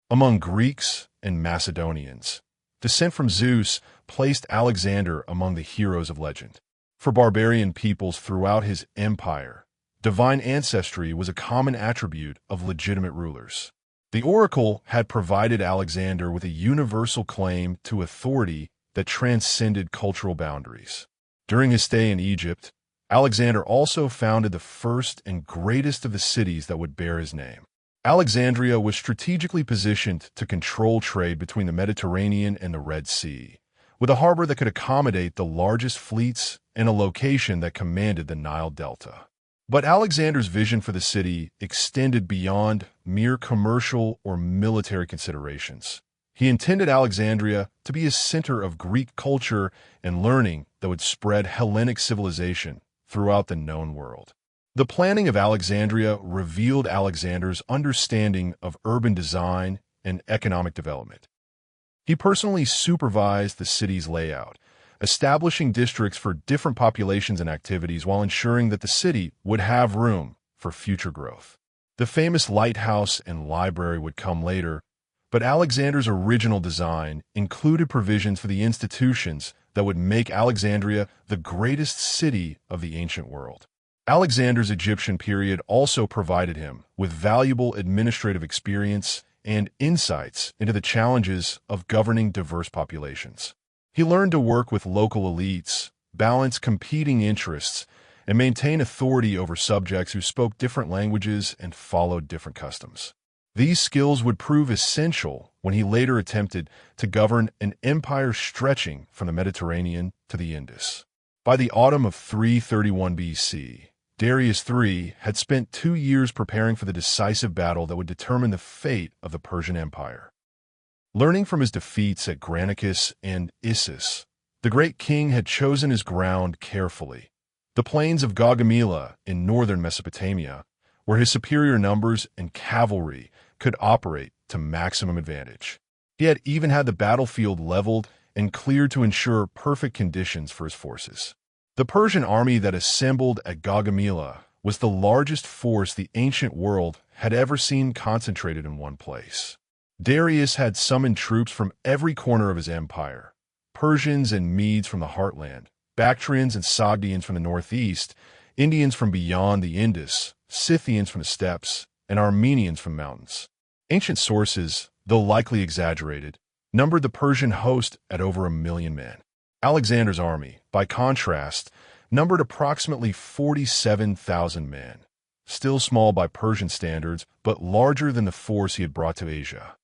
Among Greeks and Macedonians, descent from Zeus placed Alexander among the heroes of legend. For barbarian peoples throughout his empire, divine ancestry was a common attribute of legitimate rulers. The oracle had provided Alexander with a universal claim to authority that transcended cultural boundaries. During his stay in Egypt, Alexander also founded the first and greatest of the cities that would bear his name. Alexandria was strategically positioned to control trade between the Mediterranean and the Red Sea, with a harbor that could accommodate the largest fleets and a location that commanded the Nile Delta. But Alexander's vision for the city extended beyond mere commercial or military considerations. He intended Alexandria to be a center of Greek culture and learning that would spread Hellenic civilization throughout the known world. The planning of Alexandria revealed Alexander's understanding of urban design and economic development. He personally supervised the city's layout, establishing districts for different populations and activities while ensuring that the city would have room for future growth. The famous lighthouse and library would come later, but Alexander's original design included provisions for the institutions that would make Alexandria the greatest city of the ancient world. Alexander's Egyptian period also provided him with valuable administrative experience and insights into the challenges of governing diverse populations. He learned to work with local elites, balance competing interests, and maintain authority over subjects who spoke different languages and followed different customs. These skills would prove essential when he later attempted to govern an empire stretching from the Mediterranean to the Indus. By the autumn of 331 BC, Darius III had spent 2 years preparing for the decisive battle that would determine the fate of the Persian Empire. Learning from his defeats at Granicus and Issus, the great king had chosen his ground carefully. The plains of Gaugamela in northern Mesopotamia, where his superior numbers and cavalry could operate to maximum advantage. He had even had the battlefield leveled and cleared to ensure perfect conditions for his forces. The Persian army that assembled at Gaugamela was the largest force the ancient world had ever seen concentrated in one place. Darius had summoned troops from every corner of his empire, Persians and Medes from the heartland, Bactrians and Sogdians from the northeast, Indians from beyond the Indus, Scythians from the steppes, and Armenians from mountains. Ancient sources, though likely exaggerated, numbered the Persian host at over 1 million men. Alexander's army, by contrast, numbered approximately 47,000 men, still small by Persian standards, but larger than the force he had brought to Asia.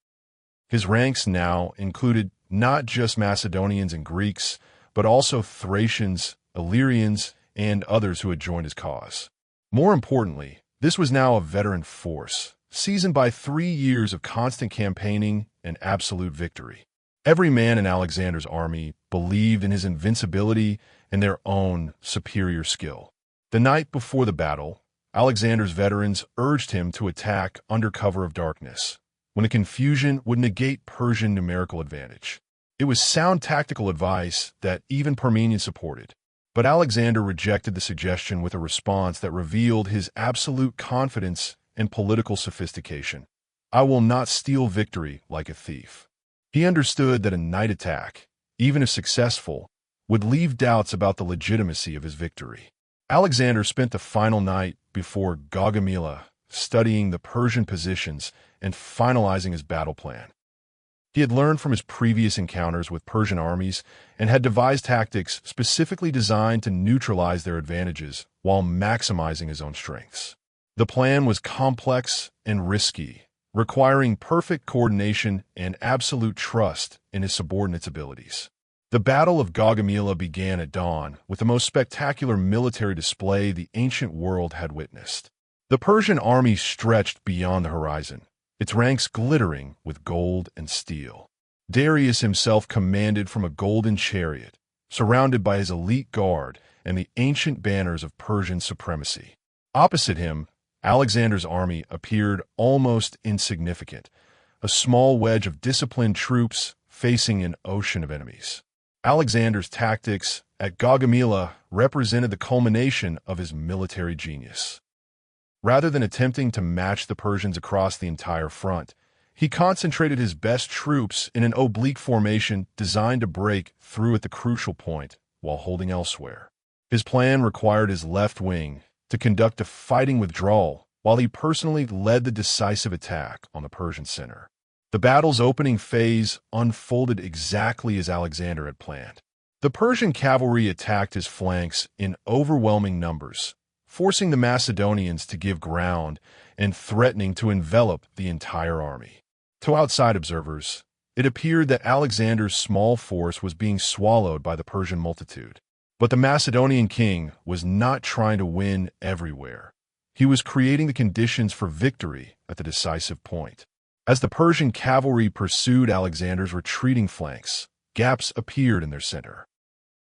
His ranks now included not just Macedonians and Greeks, but also Thracians, Illyrians, and others who had joined his cause. More importantly, this was now a veteran force, seasoned by 3 years of constant campaigning and absolute victory. Every man in Alexander's army believed in his invincibility and their own superior skill. The night before the battle, Alexander's veterans urged him to attack under cover of darkness, when a confusion would negate Persian numerical advantage. It was sound tactical advice that even Parmenion supported. But Alexander rejected the suggestion with a response that revealed his absolute confidence and political sophistication. "I will not steal victory like a thief." He understood that a night attack, even if successful, would leave doubts about the legitimacy of his victory. Alexander spent the final night before Gaugamela studying the Persian positions and finalizing his battle plan. He had learned from his previous encounters with Persian armies and had devised tactics specifically designed to neutralize their advantages while maximizing his own strengths. The plan was complex and risky, requiring perfect coordination and absolute trust in his subordinates' abilities. The Battle of Gaugamela began at dawn with the most spectacular military display the ancient world had witnessed. The Persian army stretched beyond the horizon, its ranks glittering with gold and steel. Darius himself commanded from a golden chariot, surrounded by his elite guard and the ancient banners of Persian supremacy. Opposite him, Alexander's army appeared almost insignificant, a small wedge of disciplined troops facing an ocean of enemies. Alexander's tactics at Gaugamela represented the culmination of his military genius. Rather than attempting to match the Persians across the entire front, he concentrated his best troops in an oblique formation designed to break through at the crucial point while holding elsewhere. His plan required his left wing to conduct a fighting withdrawal while he personally led the decisive attack on the Persian center. The battle's opening phase unfolded exactly as Alexander had planned. The Persian cavalry attacked his flanks in overwhelming numbers, forcing the Macedonians to give ground and threatening to envelop the entire army. To outside observers, it appeared that Alexander's small force was being swallowed by the Persian multitude. But the Macedonian king was not trying to win everywhere. He was creating the conditions for victory at the decisive point. As the Persian cavalry pursued Alexander's retreating flanks, gaps appeared in their center.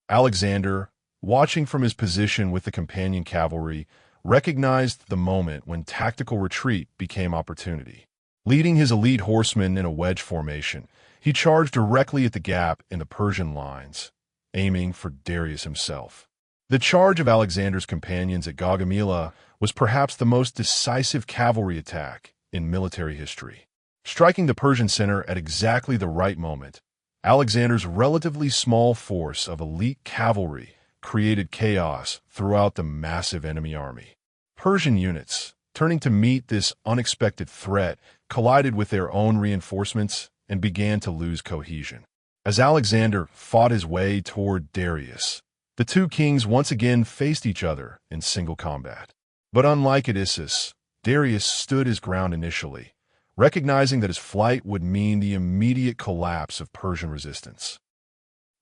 Alexander, watching from his position with the companion cavalry, recognized the moment when tactical retreat became opportunity. Leading his elite horsemen in a wedge formation, he charged directly at the gap in the Persian lines, aiming for Darius himself. The charge of Alexander's companions at Gaugamela was perhaps the most decisive cavalry attack in military history. Striking the Persian center at exactly the right moment, Alexander's relatively small force of elite cavalry created chaos throughout the massive enemy army. Persian units, turning to meet this unexpected threat, collided with their own reinforcements and began to lose cohesion. As Alexander fought his way toward Darius, the two kings once again faced each other in single combat. But unlike at Issus, Darius stood his ground initially, recognizing that his flight would mean the immediate collapse of Persian resistance.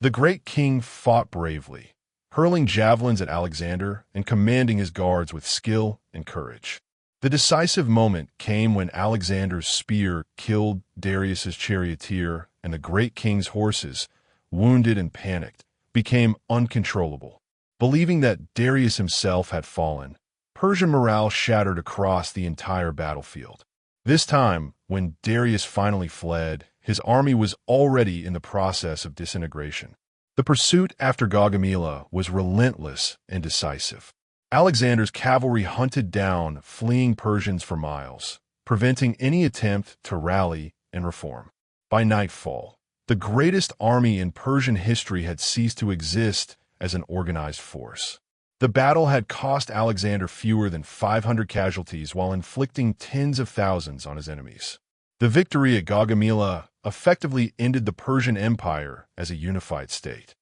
The great king fought bravely, hurling javelins at Alexander and commanding his guards with skill and courage. The decisive moment came when Alexander's spear killed Darius's charioteer and the great king's horses, wounded and panicked, became uncontrollable. Believing that Darius himself had fallen, Persian morale shattered across the entire battlefield. This time, when Darius finally fled, his army was already in the process of disintegration. The pursuit after Gaugamela was relentless and decisive. Alexander's cavalry hunted down fleeing Persians for miles, preventing any attempt to rally and reform. By nightfall, the greatest army in Persian history had ceased to exist as an organized force. The battle had cost Alexander fewer than 500 casualties while inflicting tens of thousands on his enemies. The victory at Gaugamela effectively ended the Persian Empire as a unified state.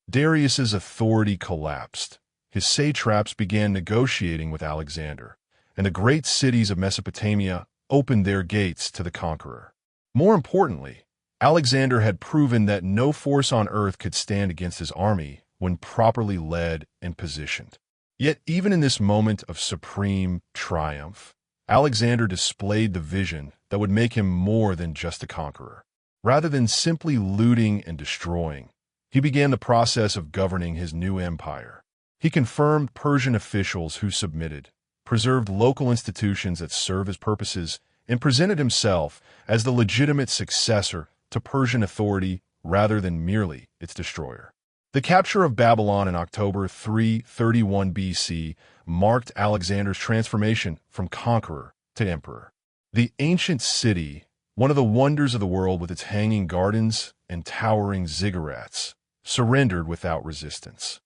Darius's authority collapsed. His satraps began negotiating with Alexander, and the great cities of Mesopotamia opened their gates to the conqueror. More importantly, Alexander had proven that no force on earth could stand against his army when properly led and positioned. Yet even in this moment of supreme triumph, Alexander displayed the vision that would make him more than just a conqueror. Rather than simply looting and destroying, he began the process of governing his new empire. He confirmed Persian officials who submitted, preserved local institutions that serve his purposes, and presented himself as the legitimate successor to Persian authority rather than merely its destroyer. The capture of Babylon in October 331 BC marked Alexander's transformation from conqueror to emperor. The ancient city, one of the wonders of the world with its hanging gardens and towering ziggurats, surrendered without resistance.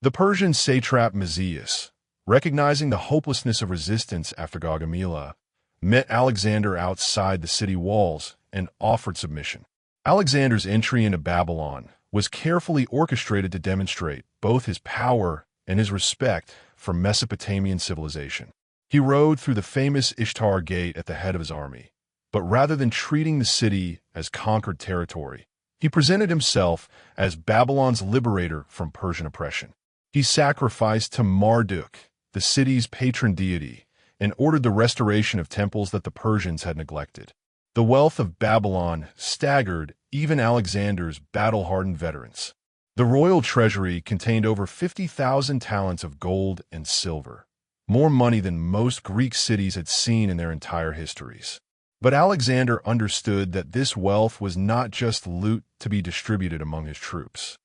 The Persian satrap Mazias, recognizing the hopelessness of resistance after Gaugamela, met Alexander outside the city walls and offered submission. Alexander's entry into Babylon was carefully orchestrated to demonstrate both his power and his respect for Mesopotamian civilization. He rode through the famous Ishtar Gate at the head of his army, but rather than treating the city as conquered territory, he presented himself as Babylon's liberator from Persian oppression. He sacrificed to Marduk, the city's patron deity, and ordered the restoration of temples that the Persians had neglected. The wealth of Babylon staggered even Alexander's battle-hardened veterans. The royal treasury contained over 50,000 talents of gold and silver, more money than most Greek cities had seen in their entire histories. But Alexander understood that this wealth was not just loot to be distributed among his troops.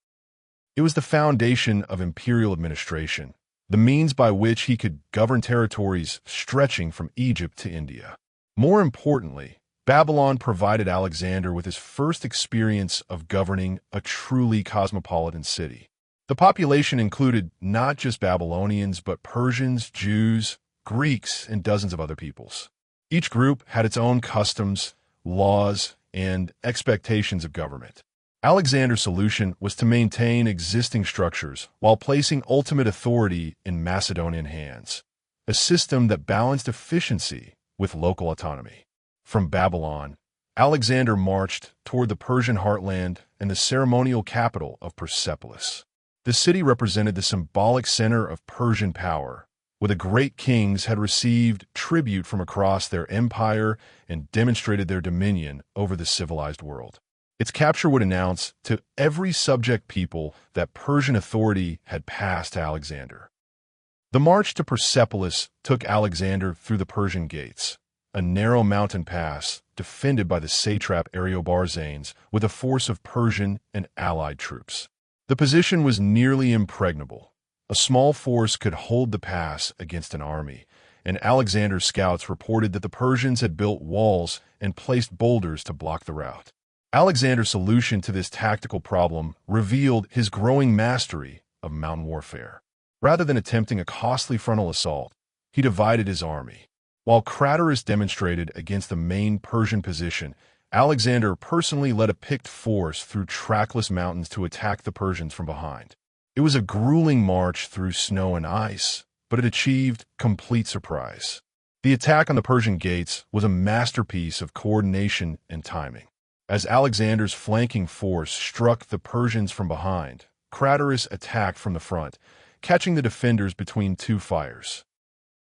It was the foundation of imperial administration, the means by which he could govern territories stretching from Egypt to India. More importantly, Babylon provided Alexander with his first experience of governing a truly cosmopolitan city. The population included not just Babylonians, but Persians, Jews, Greeks, and dozens of other peoples. Each group had its own customs, laws, and expectations of government. Alexander's solution was to maintain existing structures while placing ultimate authority in Macedonian hands, a system that balanced efficiency with local autonomy. From Babylon, Alexander marched toward the Persian heartland and the ceremonial capital of Persepolis. The city represented the symbolic center of Persian power, where the great kings had received tribute from across their empire and demonstrated their dominion over the civilized world. Its capture would announce to every subject people that Persian authority had passed to Alexander. The march to Persepolis took Alexander through the Persian gates, a narrow mountain pass defended by the satrap Ariobarzanes with a force of Persian and allied troops. The position was nearly impregnable. A small force could hold the pass against an army, and Alexander's scouts reported that the Persians had built walls and placed boulders to block the route. Alexander's solution to this tactical problem revealed his growing mastery of mountain warfare. Rather than attempting a costly frontal assault, he divided his army. While Granicus demonstrated against the main Persian position, Alexander personally led a picked force through trackless mountains to attack the Persians from behind. It was a grueling march through snow and ice, but it achieved complete surprise. The attack on the Persian gates was a masterpiece of coordination and timing. As Alexander's flanking force struck the Persians from behind, Granicus attacked from the front, catching the defenders between two fires.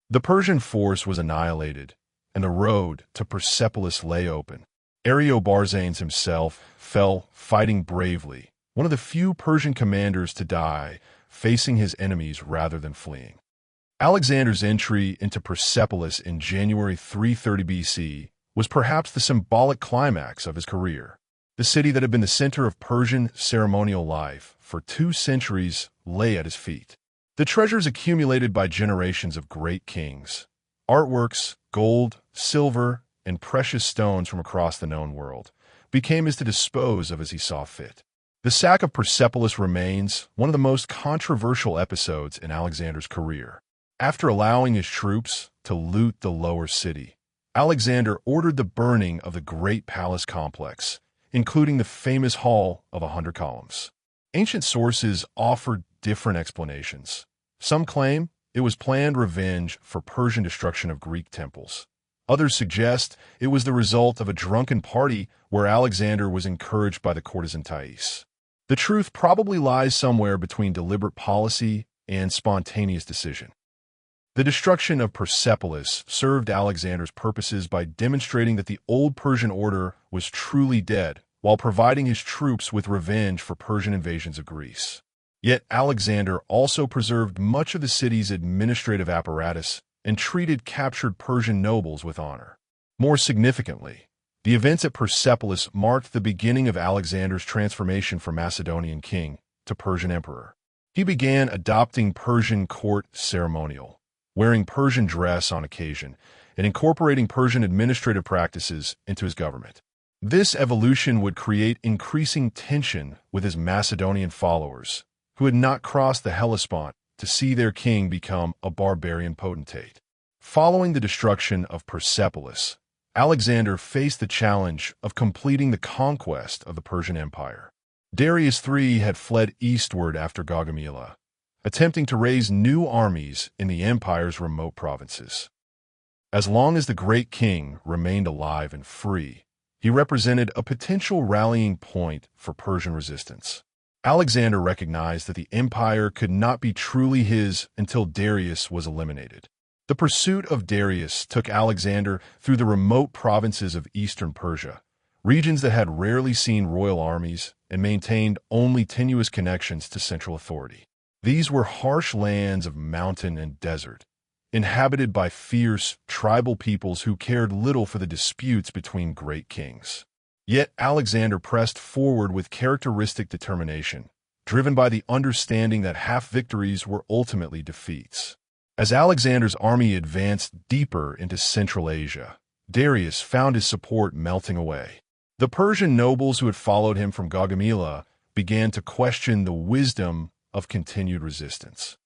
The Persian force was annihilated, and the road to Persepolis lay open. Ariobarzanes himself fell fighting bravely, one of the few Persian commanders to die, facing his enemies rather than fleeing. Alexander's entry into Persepolis in January 330 BC was perhaps the symbolic climax of his career. The city that had been the center of Persian ceremonial life for 2 centuries lay at his feet. The treasures accumulated by generations of great kings, artworks, gold, silver, and precious stones from across the known world, became his to dispose of as he saw fit. The sack of Persepolis remains one of the most controversial episodes in Alexander's career. After allowing his troops to loot the lower city, Alexander ordered the burning of the great palace complex, including the famous Hall of 100 Columns. Ancient sources offered different explanations. Some claim it was planned revenge for Persian destruction of Greek temples. Others suggest it was the result of a drunken party where Alexander was encouraged by the courtesan Thais. The truth probably lies somewhere between deliberate policy and spontaneous decision. The destruction of Persepolis served Alexander's purposes by demonstrating that the old Persian order was truly dead, while providing his troops with revenge for Persian invasions of Greece. Yet Alexander also preserved much of the city's administrative apparatus and treated captured Persian nobles with honor. More significantly, the events at Persepolis marked the beginning of Alexander's transformation from Macedonian king to Persian emperor. He began adopting Persian court ceremonial, wearing Persian dress on occasion, and incorporating Persian administrative practices into his government. This evolution would create increasing tension with his Macedonian followers, who had not crossed the Hellespont to see their king become a barbarian potentate. Following the destruction of Persepolis, Alexander faced the challenge of completing the conquest of the Persian Empire. Darius III had fled eastward after Gaugamela, attempting to raise new armies in the empire's remote provinces. As long as the great king remained alive and free, he represented a potential rallying point for Persian resistance. Alexander recognized that the empire could not be truly his until Darius was eliminated. The pursuit of Darius took Alexander through the remote provinces of eastern Persia, regions that had rarely seen royal armies and maintained only tenuous connections to central authority. These were harsh lands of mountain and desert, inhabited by fierce, tribal peoples who cared little for the disputes between great kings. Yet Alexander pressed forward with characteristic determination, driven by the understanding that half-victories were ultimately defeats. As Alexander's army advanced deeper into Central Asia, Darius found his support melting away. The Persian nobles who had followed him from Gaugamela began to question the wisdom of continued resistance.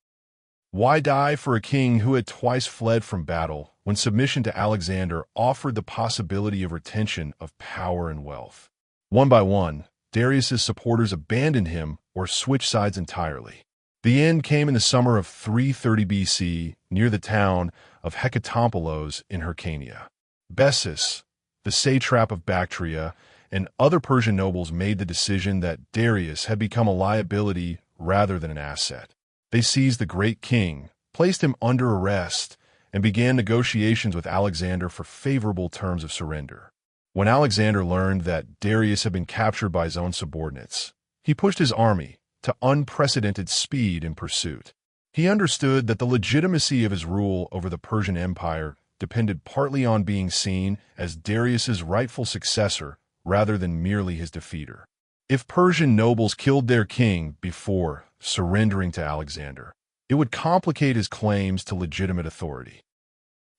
Why die for a king who had twice fled from battle when submission to Alexander offered the possibility of retention of power and wealth? One by one, Darius's supporters abandoned him or switched sides entirely. The end came in the summer of 330 BC near the town of Hecatompylos in Hyrcania. Bessus, the satrap of Bactria, and other Persian nobles made the decision that Darius had become a liability rather than an asset. They seized the great king, placed him under arrest, and began negotiations with Alexander for favorable terms of surrender. When Alexander learned that Darius had been captured by his own subordinates, he pushed his army to unprecedented speed in pursuit. He understood that the legitimacy of his rule over the Persian Empire depended partly on being seen as Darius's rightful successor rather than merely his defeater. If Persian nobles killed their king before surrendering to Alexander, it would complicate his claims to legitimate authority.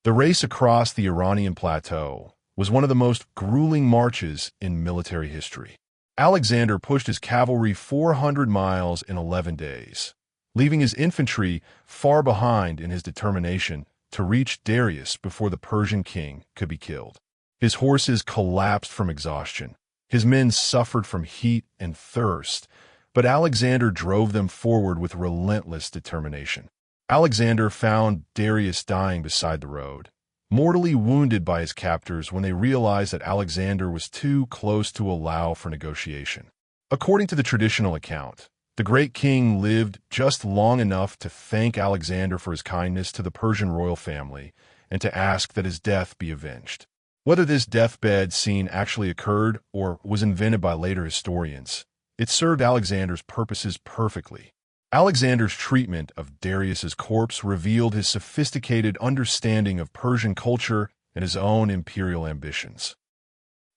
The race across the Iranian plateau was one of the most grueling marches in military history. Alexander pushed his cavalry 400 miles in 11 days, leaving his infantry far behind in his determination to reach Darius before the Persian king could be killed. His horses collapsed from exhaustion. His men suffered from heat and thirst, but Alexander drove them forward with relentless determination. Alexander found Darius dying beside the road, mortally wounded by his captors when they realized that Alexander was too close to allow for negotiation. According to the traditional account, the great king lived just long enough to thank Alexander for his kindness to the Persian royal family and to ask that his death be avenged. Whether this deathbed scene actually occurred or was invented by later historians, it served Alexander's purposes perfectly. Alexander's treatment of Darius's corpse revealed his sophisticated understanding of Persian culture and his own imperial ambitions.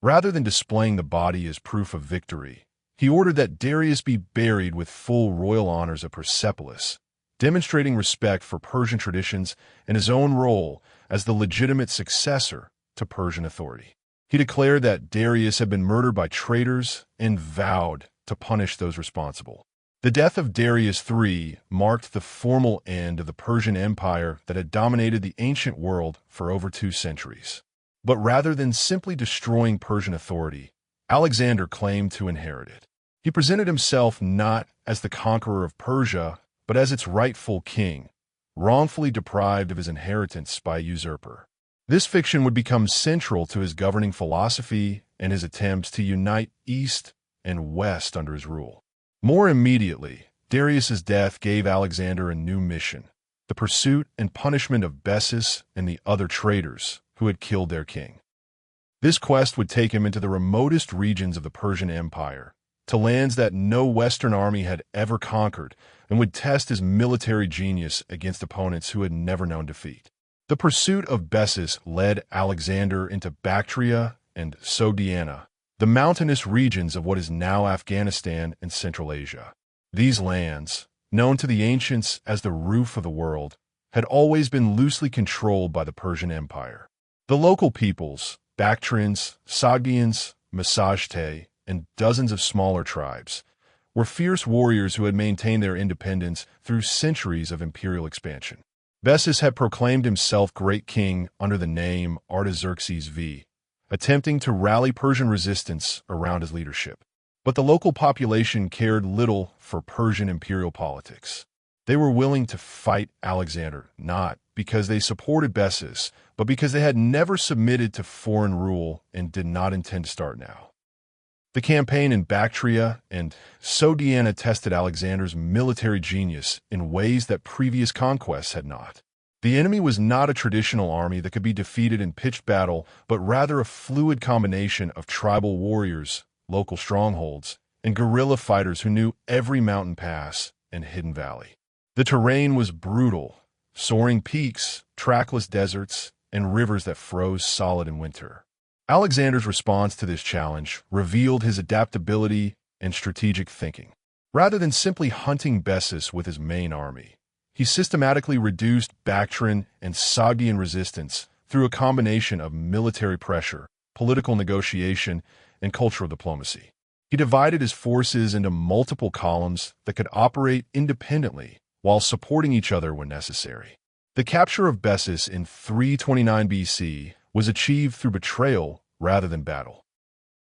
Rather than displaying the body as proof of victory, he ordered that Darius be buried with full royal honors at Persepolis, demonstrating respect for Persian traditions and his own role as the legitimate successor to Persian authority. He declared that Darius had been murdered by traitors and vowed to punish those responsible. The death of Darius III marked the formal end of the Persian Empire that had dominated the ancient world for over 2 centuries. But rather than simply destroying Persian authority, Alexander claimed to inherit it. He presented himself not as the conqueror of Persia, but as its rightful king, wrongfully deprived of his inheritance by a usurper. This fiction would become central to his governing philosophy and his attempts to unite East and West under his rule. More immediately, Darius's death gave Alexander a new mission: the pursuit and punishment of Bessus and the other traitors who had killed their king. This quest would take him into the remotest regions of the Persian Empire, to lands that no Western army had ever conquered, and would test his military genius against opponents who had never known defeat. The pursuit of Bessus led Alexander into Bactria and Sogdiana, the mountainous regions of what is now Afghanistan and Central Asia. These lands, known to the ancients as the roof of the world, had always been loosely controlled by the Persian Empire. The local peoples, Bactrians, Sogdians, Massagetæ, and dozens of smaller tribes, were fierce warriors who had maintained their independence through centuries of imperial expansion. Bessus had proclaimed himself great king under the name Artaxerxes V, attempting to rally Persian resistance around his leadership. But the local population cared little for Persian imperial politics. They were willing to fight Alexander, not because they supported Bessus, but because they had never submitted to foreign rule and did not intend to start now. The campaign in Bactria and Sogdiana tested Alexander's military genius in ways that previous conquests had not. The enemy was not a traditional army that could be defeated in pitched battle, but rather a fluid combination of tribal warriors, local strongholds, and guerrilla fighters who knew every mountain pass and hidden valley. The terrain was brutal, soaring peaks, trackless deserts, and rivers that froze solid in winter. Alexander's response to this challenge revealed his adaptability and strategic thinking. Rather than simply hunting Bessus with his main army, he systematically reduced Bactrian and Sogdian resistance through a combination of military pressure, political negotiation, and cultural diplomacy. He divided his forces into multiple columns that could operate independently while supporting each other when necessary. The capture of Bessus in 329 BC was achieved through betrayal rather than battle.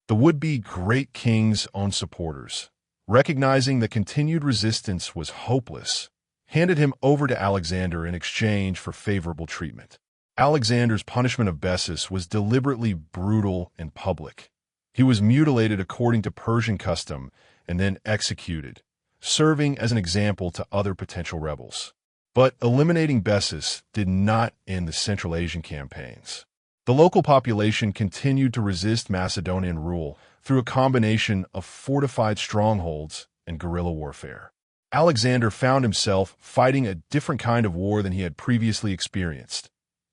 The would-be great king's own supporters, recognizing that continued resistance was hopeless, handed him over to Alexander in exchange for favorable treatment. Alexander's punishment of Bessus was deliberately brutal and public. He was mutilated according to Persian custom and then executed, serving as an example to other potential rebels. But eliminating Bessus did not end the Central Asian campaigns. The local population continued to resist Macedonian rule through a combination of fortified strongholds and guerrilla warfare. Alexander found himself fighting a different kind of war than he had previously experienced.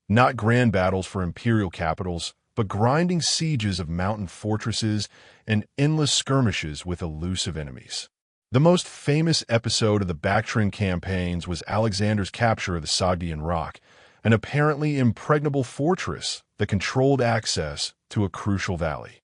Not grand battles for imperial capitals, but grinding sieges of mountain fortresses and endless skirmishes with elusive enemies. The most famous episode of the Bactrian campaigns was Alexander's capture of the Sogdian Rock, an apparently impregnable fortress that controlled access to a crucial valley.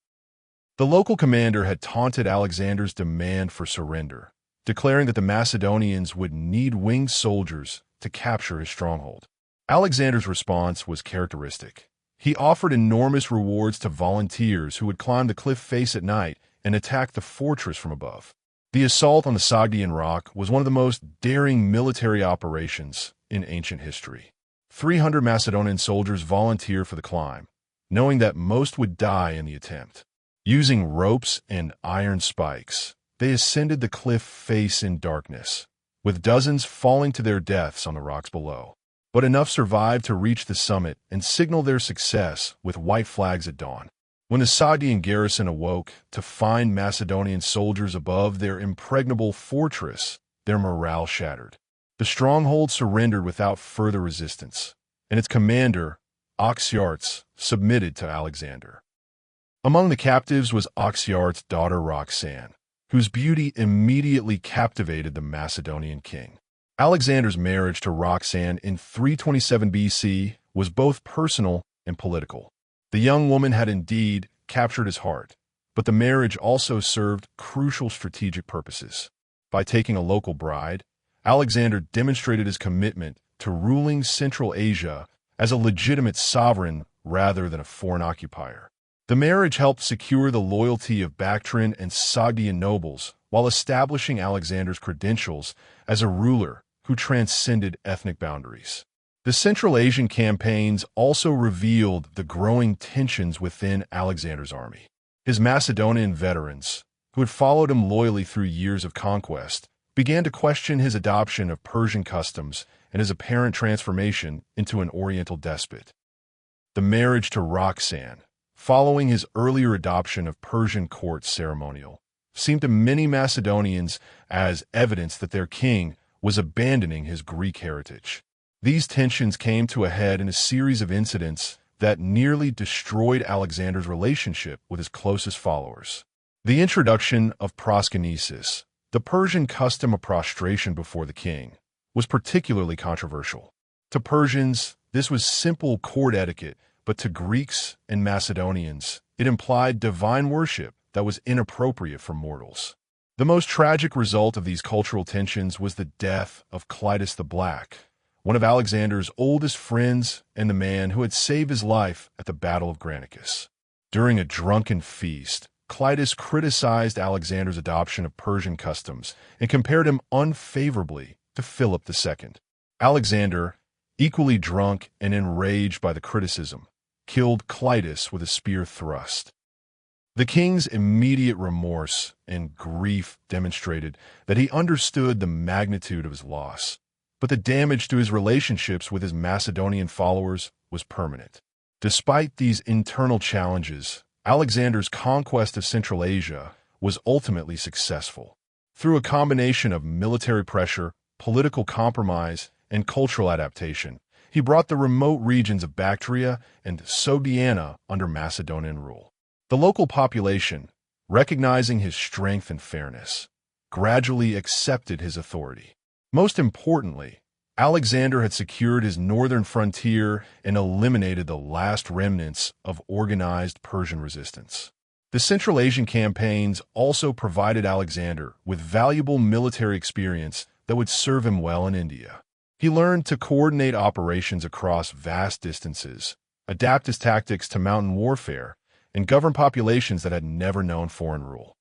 The local commander had taunted Alexander's demand for surrender, declaring that the Macedonians would need winged soldiers to capture his stronghold. Alexander's response was characteristic. He offered enormous rewards to volunteers who would climb the cliff face at night and attack the fortress from above. The assault on the Sogdian Rock was one of the most daring military operations in ancient history. 300 Macedonian soldiers volunteered for the climb, knowing that most would die in the attempt. Using ropes and iron spikes, they ascended the cliff face in darkness, with dozens falling to their deaths on the rocks below. But enough survived to reach the summit and signal their success with white flags at dawn. When the Sogdian garrison awoke to find Macedonian soldiers above their impregnable fortress, their morale shattered. The stronghold surrendered without further resistance, and its commander, Oxyartes, submitted to Alexander. Among the captives was Oxyartes' daughter Roxanne, whose beauty immediately captivated the Macedonian king. Alexander's marriage to Roxanne in 327 BC was both personal and political. The young woman had indeed captured his heart, but the marriage also served crucial strategic purposes. By taking a local bride, Alexander demonstrated his commitment to ruling Central Asia as a legitimate sovereign rather than a foreign occupier. The marriage helped secure the loyalty of Bactrian and Sogdian nobles while establishing Alexander's credentials as a ruler who transcended ethnic boundaries. The Central Asian campaigns also revealed the growing tensions within Alexander's army. His Macedonian veterans, who had followed him loyally through years of conquest, began to question his adoption of Persian customs and his apparent transformation into an Oriental despot. The marriage to Roxanne, following his earlier adoption of Persian court ceremonial, seemed to many Macedonians as evidence that their king was abandoning his Greek heritage. These tensions came to a head in a series of incidents that nearly destroyed Alexander's relationship with his closest followers. The introduction of proskynesis, the Persian custom of prostration before the king, was particularly controversial. To Persians, this was simple court etiquette, but to Greeks and Macedonians, it implied divine worship that was inappropriate for mortals. The most tragic result of these cultural tensions was the death of Clitus the Black, one of Alexander's oldest friends and the man who had saved his life at the Battle of Granicus. During a drunken feast, Clitus criticized Alexander's adoption of Persian customs and compared him unfavorably to Philip II. Alexander, equally drunk and enraged by the criticism, killed Clitus with a spear thrust. The king's immediate remorse and grief demonstrated that he understood the magnitude of his loss, but the damage to his relationships with his Macedonian followers was permanent. Despite these internal challenges, Alexander's conquest of Central Asia was ultimately successful. Through a combination of military pressure, political compromise, and cultural adaptation, he brought the remote regions of Bactria and Sogdiana under Macedonian rule. The local population, recognizing his strength and fairness, gradually accepted his authority. Most importantly, Alexander had secured his northern frontier and eliminated the last remnants of organized Persian resistance. The Central Asian campaigns also provided Alexander with valuable military experience that would serve him well in India. He learned to coordinate operations across vast distances, adapt his tactics to mountain warfare, and govern populations that had never known foreign rule.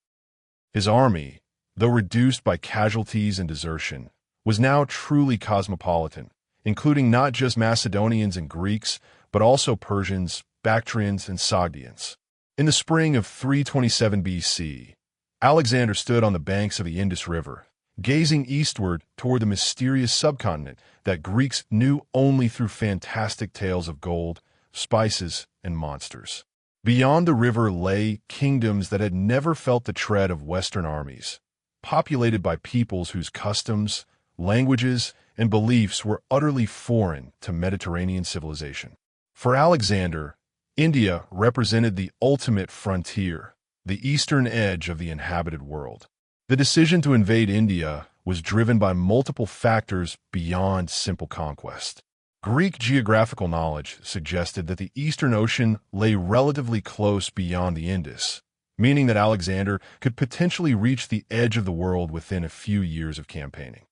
His army, though reduced by casualties and desertion, was now truly cosmopolitan, including not just Macedonians and Greeks, but also Persians, Bactrians, and Sogdians. In the spring of 327 BC, Alexander stood on the banks of the Indus River, gazing eastward toward the mysterious subcontinent that Greeks knew only through fantastic tales of gold, spices, and monsters. Beyond the river lay kingdoms that had never felt the tread of Western armies, populated by peoples whose customs, languages, and beliefs were utterly foreign to Mediterranean civilization. For Alexander, India represented the ultimate frontier, the eastern edge of the inhabited world. The decision to invade India was driven by multiple factors beyond simple conquest. Greek geographical knowledge suggested that the Eastern Ocean lay relatively close beyond the Indus, meaning that Alexander could potentially reach the edge of the world within a few years of campaigning.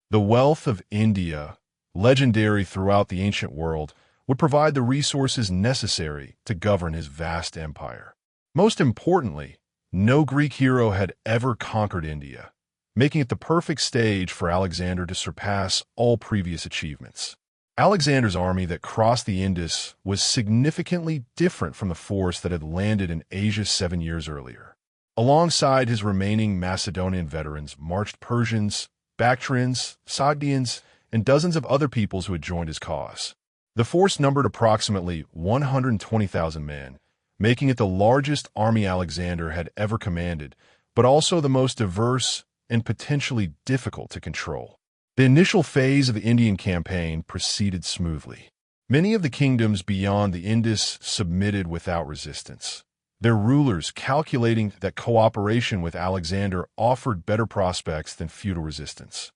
The wealth of India, legendary throughout the ancient world, would provide the resources necessary to govern his vast empire. Most importantly, no Greek hero had ever conquered India, making it the perfect stage for Alexander to surpass all previous achievements. Alexander's army that crossed the Indus was significantly different from the force that had landed in Asia 7 years earlier. Alongside his remaining Macedonian veterans marched Persians, Bactrians, Sogdians, and dozens of other peoples who had joined his cause. The force numbered approximately 120,000 men, making it the largest army Alexander had ever commanded, but also the most diverse and potentially difficult to control. The initial phase of the Indian campaign proceeded smoothly. Many of the kingdoms beyond the Indus submitted without resistance, their rulers calculating that cooperation with Alexander offered better prospects than feudal resistance.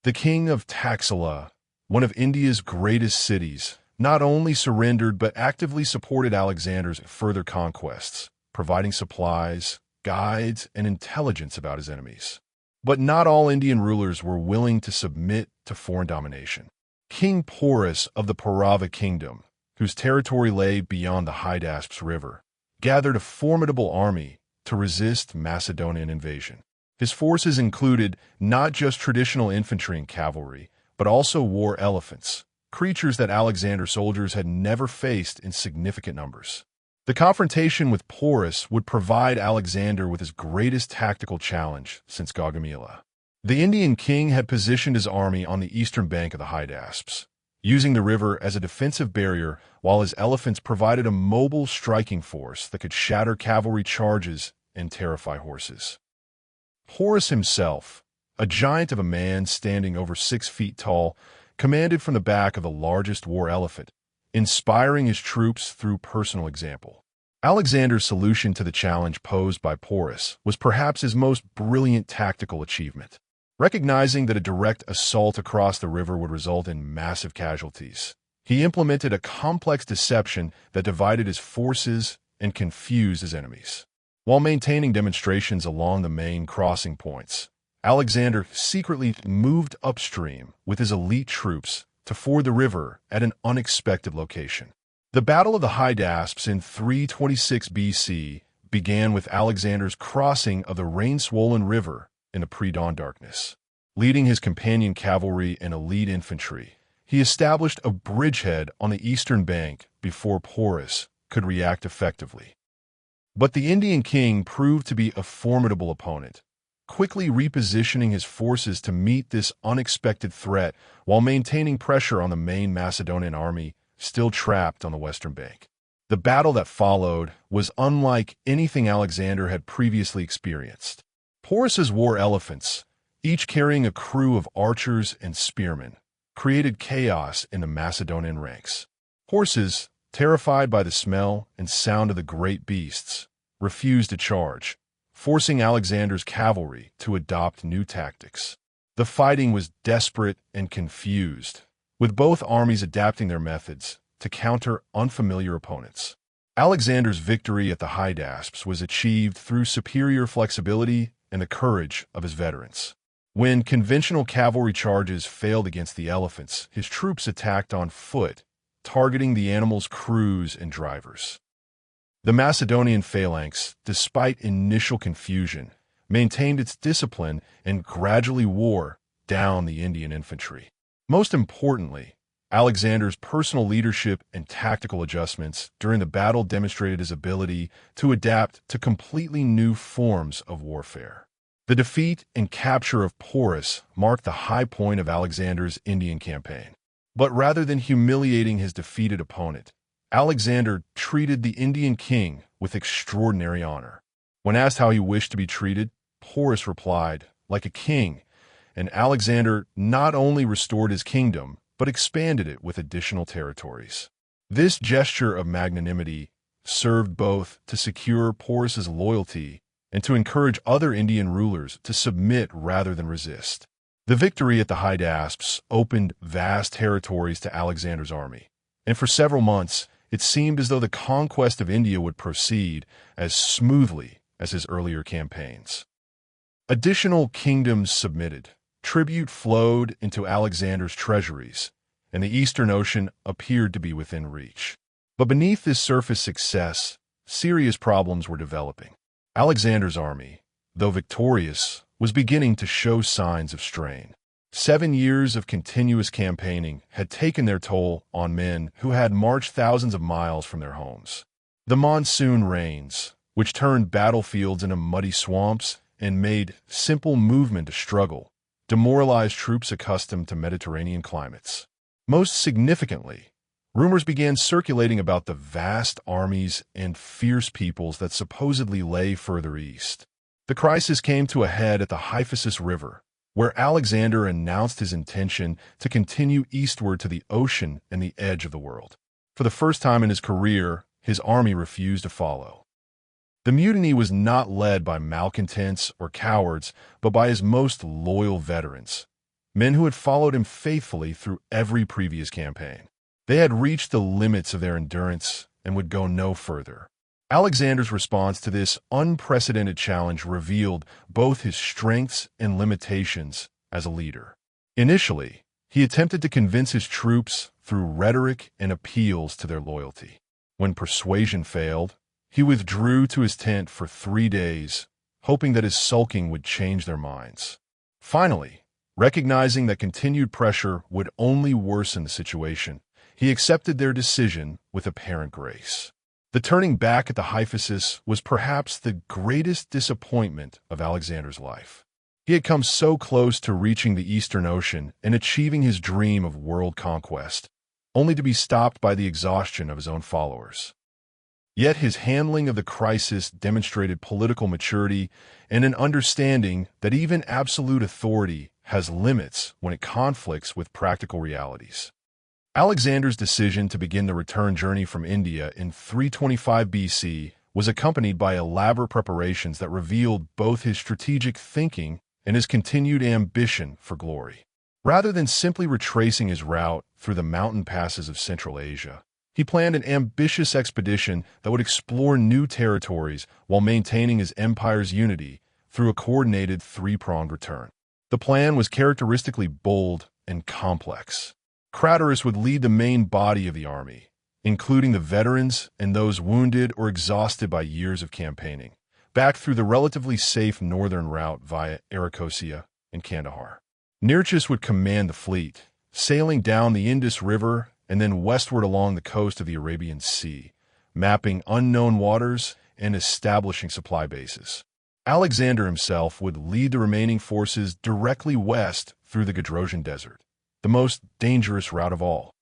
The king of Taxila, one of India's greatest cities, not only surrendered but actively supported Alexander's further conquests, providing supplies, guides, and intelligence about his enemies. But not all Indian rulers were willing to submit to foreign domination. King Porus of the Parava kingdom, whose territory lay beyond the Hydaspes River, gathered a formidable army to resist Macedonian invasion. His forces included not just traditional infantry and cavalry, but also war elephants, creatures that Alexander's soldiers had never faced in significant numbers. The confrontation with Porus would provide Alexander with his greatest tactical challenge since Gaugamela. The Indian king had positioned his army on the eastern bank of the Hydaspes, using the river as a defensive barrier while his elephants provided a mobile striking force that could shatter cavalry charges and terrify horses. Porus himself, a giant of a man standing over 6 feet tall, commanded from the back of the largest war elephant, inspiring his troops through personal example. Alexander's solution to the challenge posed by Porus was perhaps his most brilliant tactical achievement. Recognizing that a direct assault across the river would result in massive casualties, he implemented a complex deception that divided his forces and confused his enemies. While maintaining demonstrations along the main crossing points, Alexander secretly moved upstream with his elite troops to ford the river at an unexpected location. The Battle of the Hydaspes in 326 BC began with Alexander's crossing of the rain-swollen river in the pre-dawn darkness. Leading his companion cavalry and elite infantry, he established a bridgehead on the eastern bank before Porus could react effectively. But the Indian king proved to be a formidable opponent, quickly repositioning his forces to meet this unexpected threat while maintaining pressure on the main Macedonian army still trapped on the western bank. The battle that followed was unlike anything Alexander had previously experienced. Porus's war elephants, each carrying a crew of archers and spearmen, created chaos in the Macedonian ranks. Horses, terrified by the smell and sound of the great beasts, refused to charge, forcing Alexander's cavalry to adopt new tactics. The fighting was desperate and confused, with both armies adapting their methods to counter unfamiliar opponents. Alexander's victory at the Hydaspes was achieved through superior flexibility and the courage of his veterans. When conventional cavalry charges failed against the elephants, his troops attacked on foot, targeting the animals' crews and drivers. The Macedonian phalanx, despite initial confusion, maintained its discipline and gradually wore down the Indian infantry. Most importantly, Alexander's personal leadership and tactical adjustments during the battle demonstrated his ability to adapt to completely new forms of warfare. The defeat and capture of Porus marked the high point of Alexander's Indian campaign. But rather than humiliating his defeated opponent, Alexander treated the Indian king with extraordinary honor. When asked how he wished to be treated, Porus replied, "Like a king," and Alexander not only restored his kingdom, but expanded it with additional territories. This gesture of magnanimity served both to secure Porus's loyalty and to encourage other Indian rulers to submit rather than resist. The victory at the Hydaspes opened vast territories to Alexander's army, and for several months it seemed as though the conquest of India would proceed as smoothly as his earlier campaigns. Additional kingdoms submitted, tribute flowed into Alexander's treasuries, and the Eastern Ocean appeared to be within reach. But beneath this surface success, serious problems were developing. Alexander's army, though victorious, was beginning to show signs of strain. 7 years of continuous campaigning had taken their toll on men who had marched thousands of miles from their homes. The monsoon rains, which turned battlefields into muddy swamps and made simple movement a struggle, demoralized troops accustomed to Mediterranean climates. Most significantly, rumors began circulating about the vast armies and fierce peoples that supposedly lay further east. The crisis came to a head at the Hyphasis River, where Alexander announced his intention to continue eastward to the ocean and the edge of the world. For the first time in his career, his army refused to follow. The mutiny was not led by malcontents or cowards, but by his most loyal veterans, men who had followed him faithfully through every previous campaign. They had reached the limits of their endurance and would go no further. Alexander's response to this unprecedented challenge revealed both his strengths and limitations as a leader. Initially, he attempted to convince his troops through rhetoric and appeals to their loyalty. When persuasion failed, he withdrew to his tent for 3 days, hoping that his sulking would change their minds. Finally, recognizing that continued pressure would only worsen the situation, he accepted their decision with apparent grace. The turning back at the Hyphasis was perhaps the greatest disappointment of Alexander's life. He had come so close to reaching the Eastern Ocean and achieving his dream of world conquest, only to be stopped by the exhaustion of his own followers. Yet his handling of the crisis demonstrated political maturity and an understanding that even absolute authority has limits when it conflicts with practical realities. Alexander's decision to begin the return journey from India in 325 BC was accompanied by elaborate preparations that revealed both his strategic thinking and his continued ambition for glory. Rather than simply retracing his route through the mountain passes of Central Asia, he planned an ambitious expedition that would explore new territories while maintaining his empire's unity through a coordinated three-pronged return. The plan was characteristically bold and complex. Craterus would lead the main body of the army, including the veterans and those wounded or exhausted by years of campaigning, back through the relatively safe northern route via Arachosia and Kandahar. Nearchus would command the fleet, sailing down the Indus River and then westward along the coast of the Arabian Sea, mapping unknown waters and establishing supply bases. Alexander himself would lead the remaining forces directly west through the Gedrosian Desert, the most dangerous route of all.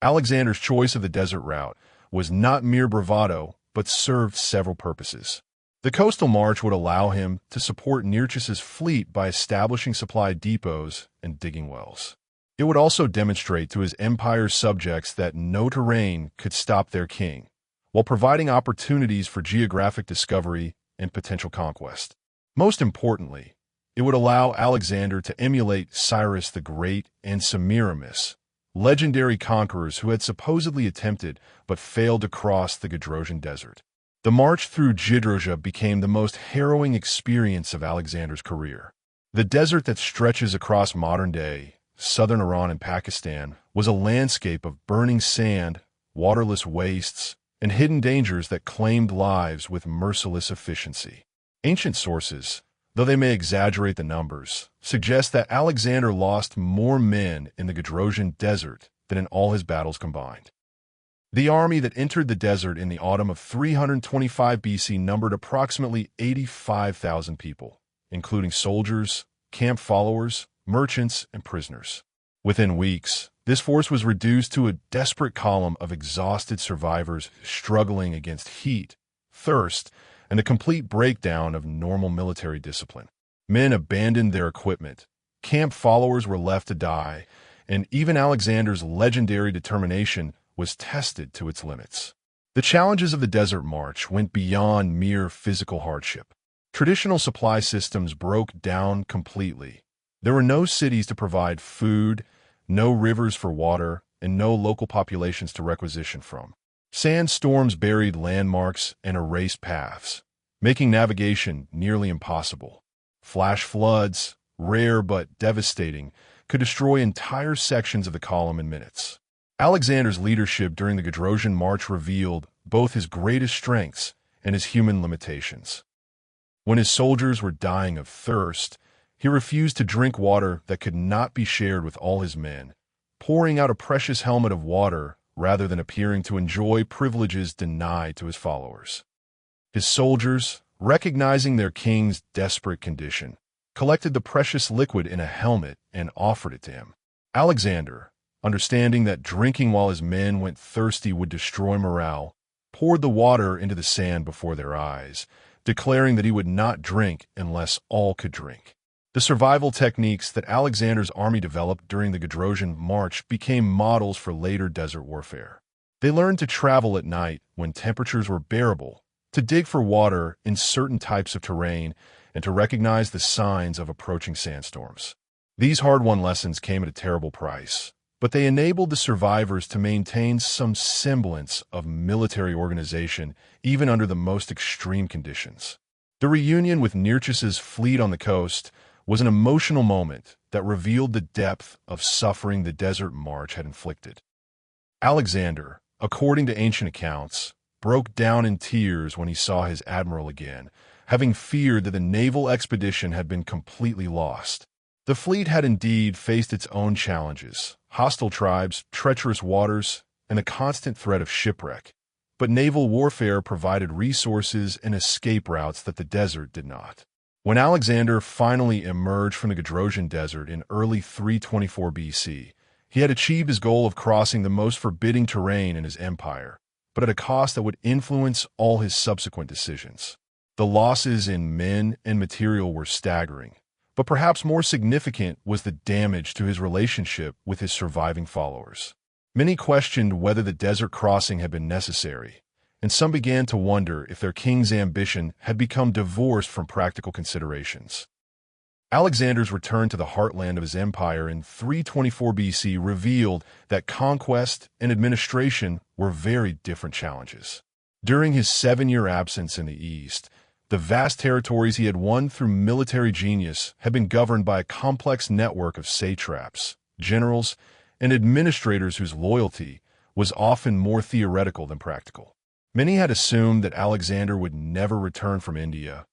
Alexander's choice of the desert route was not mere bravado, but served several purposes. The coastal march would allow him to support Nearchus's fleet by establishing supply depots and digging wells. It would also demonstrate to his empire's subjects that no terrain could stop their king, while providing opportunities for geographic discovery and potential conquest. Most importantly, it would allow Alexander to emulate Cyrus the Great and Semiramis, legendary conquerors who had supposedly attempted but failed to cross the Gedrosian Desert. The march through Gedrosia became the most harrowing experience of Alexander's career. The desert that stretches across modern-day southern Iran and Pakistan was a landscape of burning sand, waterless wastes, and hidden dangers that claimed lives with merciless efficiency. Ancient sources, though they may exaggerate the numbers, suggest that Alexander lost more men in the Gedrosian Desert than in all his battles combined. The army that entered the desert in the autumn of 325 BC numbered approximately 85,000 people, including soldiers, camp followers, merchants, and prisoners. Within weeks, this force was reduced to a desperate column of exhausted survivors struggling against heat, thirst, and a complete breakdown of normal military discipline. Men abandoned their equipment, camp followers were left to die, and even Alexander's legendary determination was tested to its limits. The challenges of the desert march went beyond mere physical hardship. Traditional supply systems broke down completely. There were no cities to provide food, no rivers for water, and no local populations to requisition from. Sandstorms buried landmarks and erased paths, making navigation nearly impossible. Flash floods, rare but devastating, could destroy entire sections of the column in minutes. Alexander's leadership during the Gedrosian March revealed both his greatest strengths and his human limitations. When his soldiers were dying of thirst, he refused to drink water that could not be shared with all his men, pouring out a precious helmet of water rather than appearing to enjoy privileges denied to his followers. His soldiers, recognizing their king's desperate condition, collected the precious liquid in a helmet and offered it to him. Alexander, understanding that drinking while his men went thirsty would destroy morale, poured the water into the sand before their eyes, declaring that he would not drink unless all could drink. The survival techniques that Alexander's army developed during the Gedrosian March became models for later desert warfare. They learned to travel at night when temperatures were bearable, to dig for water in certain types of terrain, and to recognize the signs of approaching sandstorms. These hard-won lessons came at a terrible price, but they enabled the survivors to maintain some semblance of military organization even under the most extreme conditions. The reunion with Nearchus's fleet on the coast was an emotional moment that revealed the depth of suffering the desert march had inflicted. Alexander, according to ancient accounts, broke down in tears when he saw his admiral again, having feared that the naval expedition had been completely lost. The fleet had indeed faced its own challenges: hostile tribes, treacherous waters, and the constant threat of shipwreck. But naval warfare provided resources and escape routes that the desert did not. When Alexander finally emerged from the Gedrosian Desert in early 324 BC, he had achieved his goal of crossing the most forbidding terrain in his empire, but at a cost that would influence all his subsequent decisions. The losses in men and material were staggering, But perhaps more significant was the damage to his relationship with his surviving followers. Many questioned whether the desert crossing had been necessary, and some began to wonder if their king's ambition had become divorced from practical considerations. Alexander's return to the heartland of his empire in 324 BC revealed that conquest and administration were very different challenges. During his 7-year absence in the east, the vast territories he had won through military genius had been governed by a complex network of satraps, generals, and administrators whose loyalty was often more theoretical than practical. Many had assumed that Alexander would never return from India,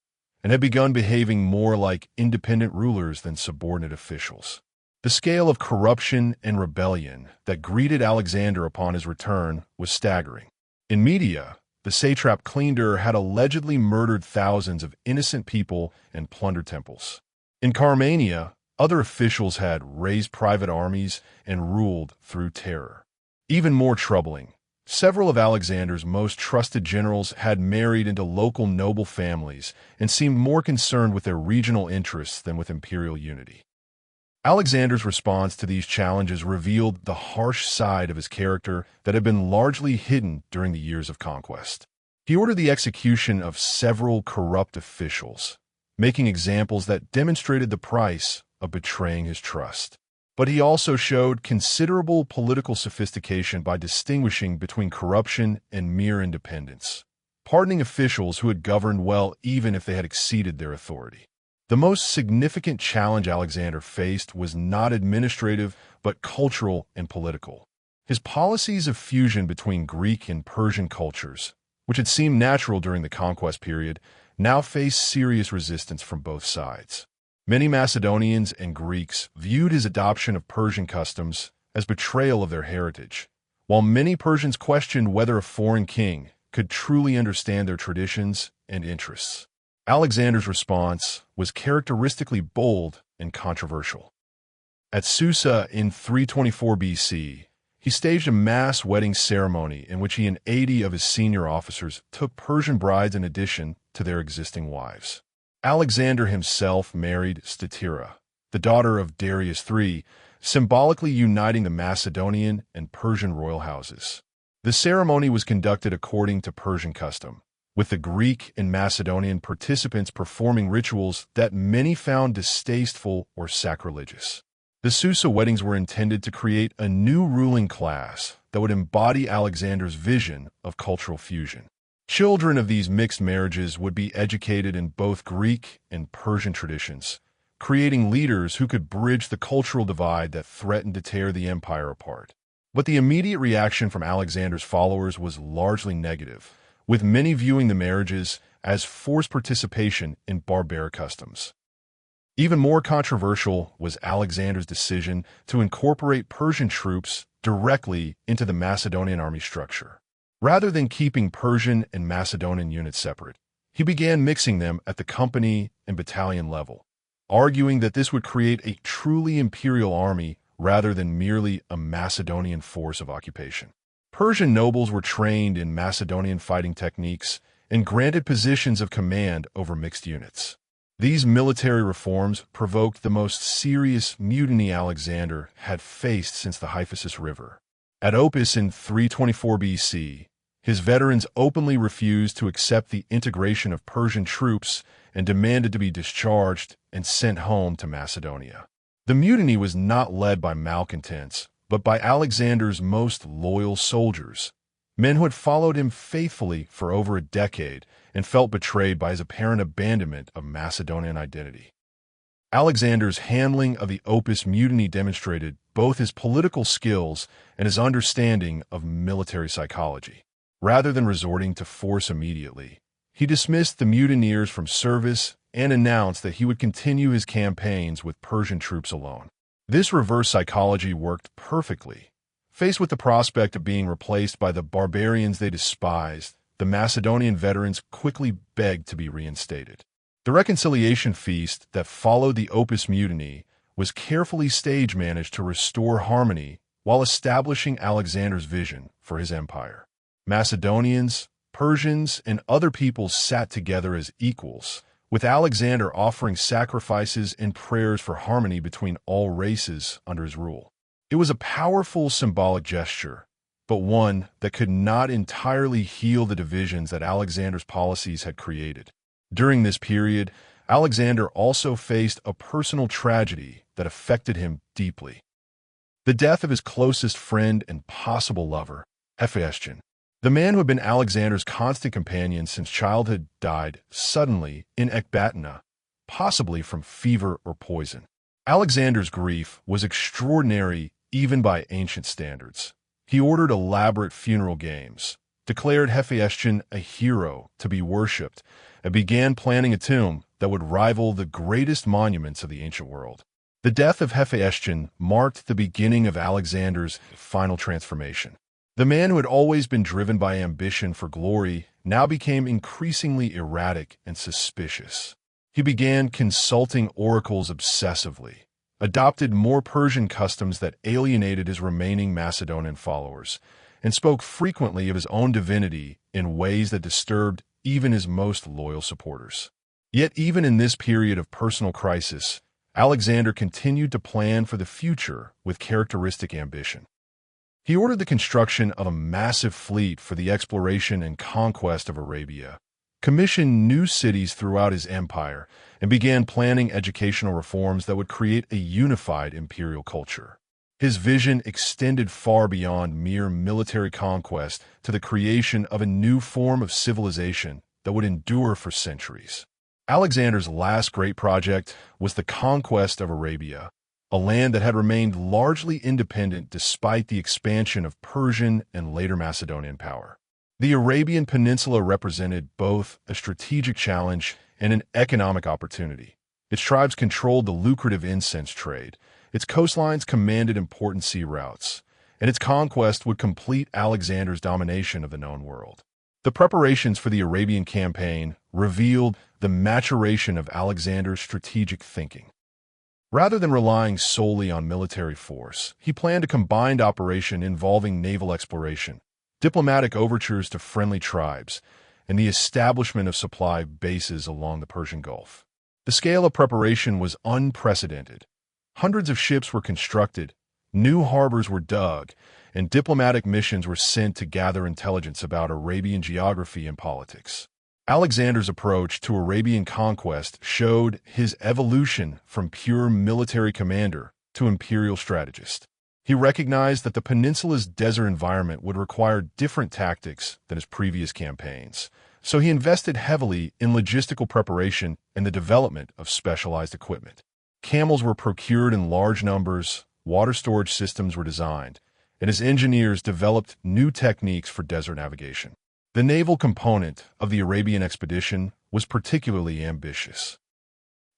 and had begun behaving more like independent rulers than subordinate officials. The scale of corruption and rebellion that greeted Alexander upon his return was staggering. In Media, the satrap Cleander had allegedly murdered thousands of innocent people and plundered temples. In Carmania, other officials had raised private armies and ruled through terror. Even more troubling, several of Alexander's most trusted generals had married into local noble families and seemed more concerned with their regional interests than with imperial unity. Alexander's response to these challenges revealed the harsh side of his character that had been largely hidden during the years of conquest. He ordered the execution of several corrupt officials, making examples that demonstrated the price of betraying his trust. But he also showed considerable political sophistication by distinguishing between corruption and mere independence, pardoning officials who had governed well even if they had exceeded their authority. The most significant challenge Alexander faced was not administrative, but cultural and political. His policies of fusion between Greek and Persian cultures, which had seemed natural during the conquest period, now faced serious resistance from both sides. Many Macedonians and Greeks viewed his adoption of Persian customs as betrayal of their heritage, while many Persians questioned whether a foreign king could truly understand their traditions and interests. Alexander's response was characteristically bold and controversial. At Susa in 324 BC, he staged a mass wedding ceremony in which he and 80 of his senior officers took Persian brides in addition to their existing wives. Alexander himself married Statira, the daughter of Darius III, symbolically uniting the Macedonian and Persian royal houses. The ceremony was conducted according to Persian custom, with the Greek and Macedonian participants performing rituals that many found distasteful or sacrilegious. The Susa weddings were intended to create a new ruling class that would embody Alexander's vision of cultural fusion. Children of these mixed marriages would be educated in both Greek and Persian traditions, creating leaders who could bridge the cultural divide that threatened to tear the empire apart. But the immediate reaction from Alexander's followers was largely negative, with many viewing the marriages as forced participation in barbaric customs. Even more controversial was Alexander's decision to incorporate Persian troops directly into the Macedonian army structure. Rather than keeping Persian and Macedonian units separate, he began mixing them at the company and battalion level, arguing that this would create a truly imperial army rather than merely a Macedonian force of occupation. Persian nobles were trained in Macedonian fighting techniques and granted positions of command over mixed units. These military reforms provoked the most serious mutiny Alexander had faced since the Hyphasis River. At Opis in 324 BC, his veterans openly refused to accept the integration of Persian troops and demanded to be discharged and sent home to Macedonia. The mutiny was not led by malcontents, but by Alexander's most loyal soldiers, men who had followed him faithfully for over a decade and felt betrayed by his apparent abandonment of Macedonian identity. Alexander's handling of the Opis mutiny demonstrated both his political skills and his understanding of military psychology. Rather than resorting to force immediately, he dismissed the mutineers from service and announced that he would continue his campaigns with Persian troops alone. This reverse psychology worked perfectly. Faced with the prospect of being replaced by the barbarians they despised, the Macedonian veterans quickly begged to be reinstated. The reconciliation feast that followed the Opis mutiny was carefully stage-managed to restore harmony while establishing Alexander's vision for his empire. Macedonians, Persians, and other peoples sat together as equals, with Alexander offering sacrifices and prayers for harmony between all races under his rule. It was a powerful symbolic gesture, but one that could not entirely heal the divisions that Alexander's policies had created. During this period, Alexander also faced a personal tragedy that affected him deeply. The death of his closest friend and possible lover, Hephaestion. The man who had been Alexander's constant companion since childhood died suddenly in Ecbatana, possibly from fever or poison. Alexander's grief was extraordinary even by ancient standards. He ordered elaborate funeral games, declared Hephaestion a hero to be worshipped, and began planning a tomb that would rival the greatest monuments of the ancient world. The death of Hephaestion marked the beginning of Alexander's final transformation. The man who had always been driven by ambition for glory now became increasingly erratic and suspicious. He began consulting oracles obsessively, adopted more Persian customs that alienated his remaining Macedonian followers, and spoke frequently of his own divinity in ways that disturbed even his most loyal supporters. Yet even in this period of personal crisis, Alexander continued to plan for the future with characteristic ambition. He ordered the construction of a massive fleet for the exploration and conquest of Arabia, commissioned new cities throughout his empire, and began planning educational reforms that would create a unified imperial culture. His vision extended far beyond mere military conquest to the creation of a new form of civilization that would endure for centuries. Alexander's last great project was the conquest of Arabia, a land that had remained largely independent despite the expansion of Persian and later Macedonian power. The Arabian Peninsula represented both a strategic challenge and an economic opportunity. Its tribes controlled the lucrative incense trade, its coastlines commanded important sea routes, and its conquest would complete Alexander's domination of the known world. The preparations for the Arabian campaign revealed the maturation of Alexander's strategic thinking. Rather than relying solely on military force, he planned a combined operation involving naval exploration, diplomatic overtures to friendly tribes, and the establishment of supply bases along the Persian Gulf. The scale of preparation was unprecedented. Hundreds of ships were constructed, new harbors were dug, and diplomatic missions were sent to gather intelligence about Arabian geography and politics. Alexander's approach to Arabian conquest showed his evolution from pure military commander to imperial strategist. He recognized that the peninsula's desert environment would require different tactics than his previous campaigns, so he invested heavily in logistical preparation and the development of specialized equipment. Camels were procured in large numbers, water storage systems were designed, and his engineers developed new techniques for desert navigation. The naval component of the Arabian expedition was particularly ambitious.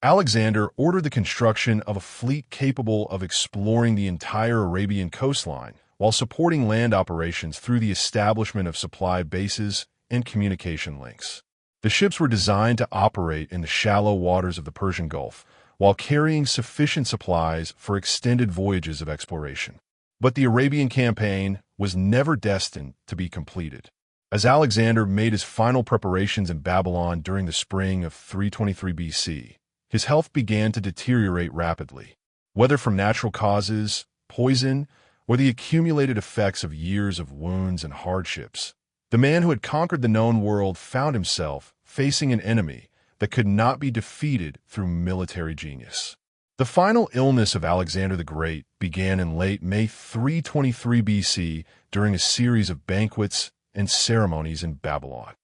Alexander ordered the construction of a fleet capable of exploring the entire Arabian coastline while supporting land operations through the establishment of supply bases and communication links. The ships were designed to operate in the shallow waters of the Persian Gulf while carrying sufficient supplies for extended voyages of exploration. But the Arabian campaign was never destined to be completed. As Alexander made his final preparations in Babylon during the spring of 323 BC, his health began to deteriorate rapidly. Whether from natural causes, poison, or the accumulated effects of years of wounds and hardships, the man who had conquered the known world found himself facing an enemy that could not be defeated through military genius. The final illness of Alexander the Great began in late May 323 BC during a series of banquets and ceremonies in Babylon.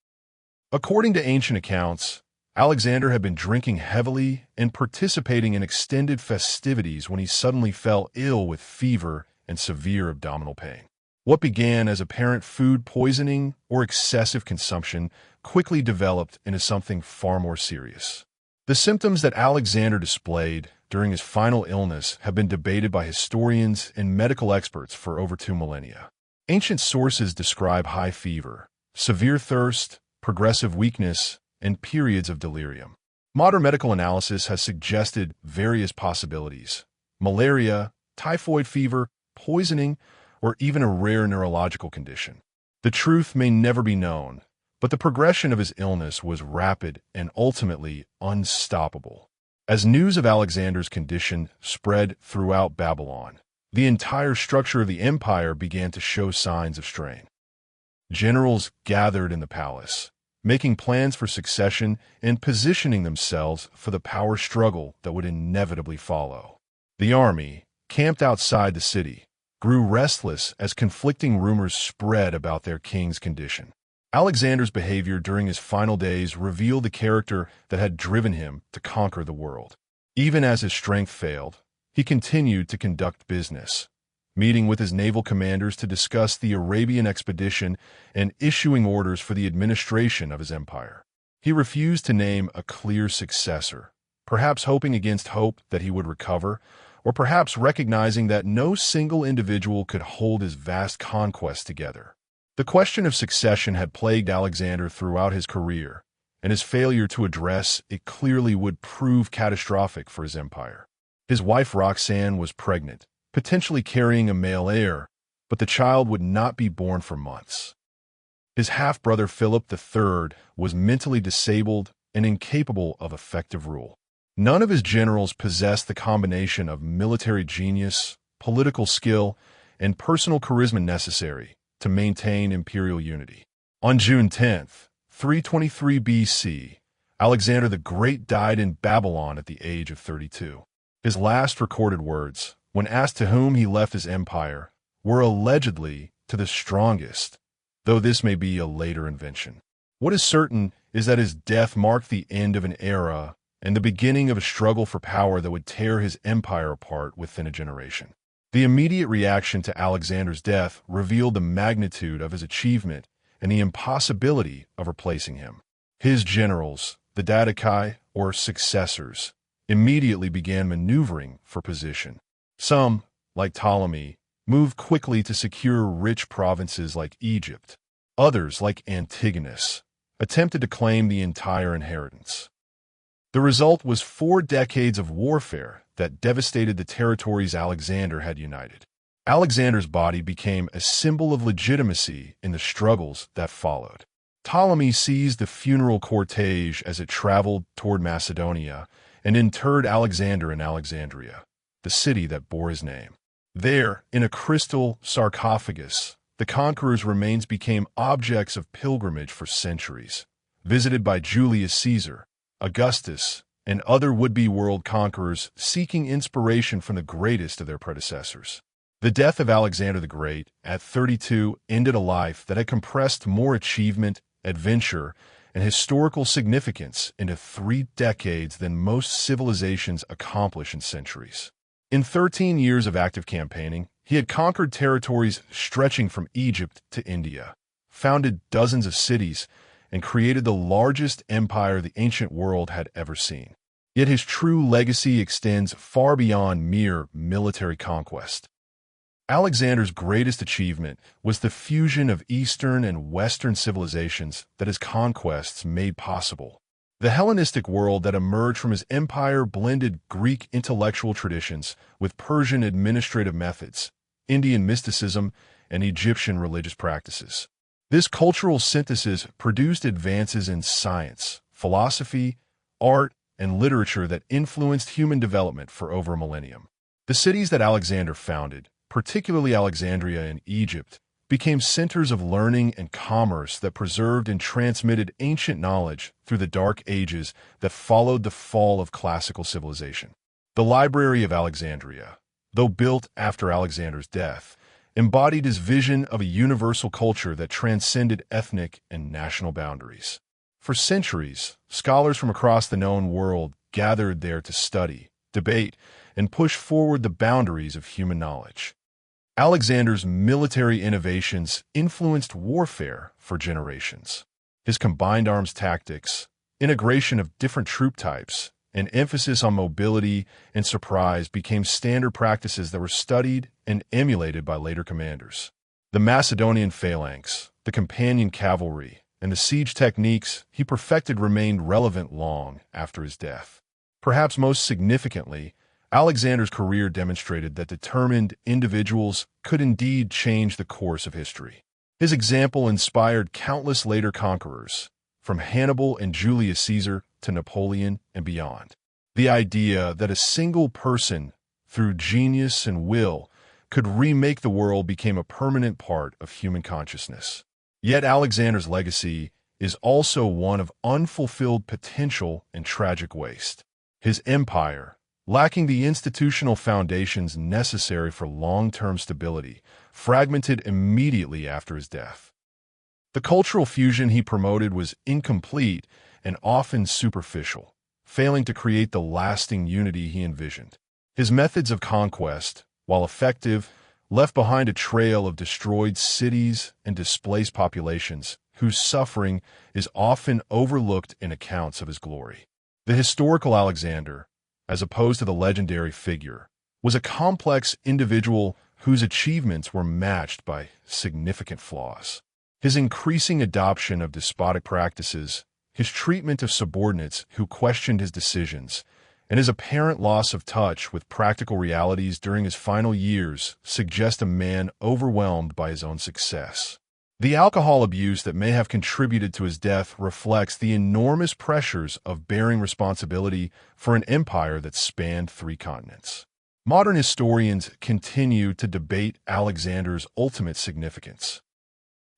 According to ancient accounts, Alexander had been drinking heavily and participating in extended festivities when he suddenly fell ill with fever and severe abdominal pain. What began as apparent food poisoning or excessive consumption quickly developed into something far more serious. The symptoms that Alexander displayed during his final illness have been debated by historians and medical experts for over 2 millennia. Ancient sources describe high fever, severe thirst, progressive weakness, and periods of delirium. Modern medical analysis has suggested various possibilities: malaria, typhoid fever, poisoning, or even a rare neurological condition. The truth may never be known, But the progression of his illness was rapid and ultimately unstoppable. As news of Alexander's condition spread throughout Babylon, the entire structure of the empire began to show signs of strain. Generals gathered in the palace, making plans for succession and positioning themselves for the power struggle that would inevitably follow. The army, camped outside the city, grew restless as conflicting rumors spread about their king's condition. Alexander's behavior during his final days revealed the character that had driven him to conquer the world. Even as his strength failed, he continued to conduct business, meeting with his naval commanders to discuss the Arabian expedition and issuing orders for the administration of his empire. He refused to name a clear successor, perhaps hoping against hope that he would recover, or perhaps recognizing that no single individual could hold his vast conquest together. The question of succession had plagued Alexander throughout his career, and his failure to address it clearly would prove catastrophic for his empire. His wife Roxanne was pregnant, potentially carrying a male heir, but the child would not be born for months. His half-brother Philip III was mentally disabled and incapable of effective rule. None of his generals possessed the combination of military genius, political skill, and personal charisma necessary to maintain imperial unity. On June 10, 323 BC, Alexander the Great died in Babylon at the age of 32. His last recorded words, when asked to whom he left his empire, were allegedly to the strongest, though this may be a later invention. What is certain is that his death marked the end of an era and the beginning of a struggle for power that would tear his empire apart within a generation. The immediate reaction to Alexander's death revealed the magnitude of his achievement and the impossibility of replacing him. His generals, the Didachi, or successors, immediately began maneuvering for position. Some, like Ptolemy, moved quickly to secure rich provinces like Egypt. Others, like Antigonus, attempted to claim the entire inheritance. The result was 4 decades of warfare that devastated the territories Alexander had united. Alexander's body became a symbol of legitimacy in the struggles that followed. Ptolemy seized the funeral cortege as it traveled toward Macedonia and interred Alexander in Alexandria, the city that bore his name. There, in a crystal sarcophagus, the conqueror's remains became objects of pilgrimage for centuries, visited by Julius Caesar, Augustus, and other would-be world conquerors seeking inspiration from the greatest of their predecessors. The death of Alexander the Great, at 32, ended a life that had compressed more achievement, adventure, and historical significance into 3 decades than most civilizations accomplish in centuries. In 13 years of active campaigning, he had conquered territories stretching from Egypt to India, founded dozens of cities, and created the largest empire the ancient world had ever seen. Yet his true legacy extends far beyond mere military conquest. Alexander's greatest achievement was the fusion of Eastern and Western civilizations that his conquests made possible. The Hellenistic world that emerged from his empire blended Greek intellectual traditions with Persian administrative methods, Indian mysticism, and Egyptian religious practices. This cultural synthesis produced advances in science, philosophy, art, and literature that influenced human development for over a millennium. The cities that Alexander founded, particularly Alexandria in Egypt, became centers of learning and commerce that preserved and transmitted ancient knowledge through the dark ages that followed the fall of classical civilization. The Library of Alexandria, though built after Alexander's death, embodied his vision of a universal culture that transcended ethnic and national boundaries. For centuries, scholars from across the known world gathered there to study, debate, and push forward the boundaries of human knowledge. Alexander's military innovations influenced warfare for generations. His combined arms tactics, integration of different troop types, and emphasis on mobility and surprise became standard practices that were studied and emulated by later commanders. The Macedonian phalanx, the companion cavalry, and the siege techniques he perfected remained relevant long after his death. Perhaps most significantly, Alexander's career demonstrated that determined individuals could indeed change the course of history. His example inspired countless later conquerors, from Hannibal and Julius Caesar to Napoleon and beyond. The idea that a single person, through genius and will, could remake the world became a permanent part of human consciousness. Yet Alexander's legacy is also one of unfulfilled potential and tragic waste. His empire, lacking the institutional foundations necessary for long-term stability, fragmented immediately after his death. The cultural fusion he promoted was incomplete and often superficial, failing to create the lasting unity he envisioned. His methods of conquest, while effective, left behind a trail of destroyed cities and displaced populations whose suffering is often overlooked in accounts of his glory. The historical Alexander, as opposed to the legendary figure, was a complex individual whose achievements were matched by significant flaws. His increasing adoption of despotic practices, his treatment of subordinates who questioned his decisions, and his apparent loss of touch with practical realities during his final years suggest a man overwhelmed by his own success. The alcohol abuse that may have contributed to his death reflects the enormous pressures of bearing responsibility for an empire that spanned 3 continents. Modern historians continue to debate Alexander's ultimate significance.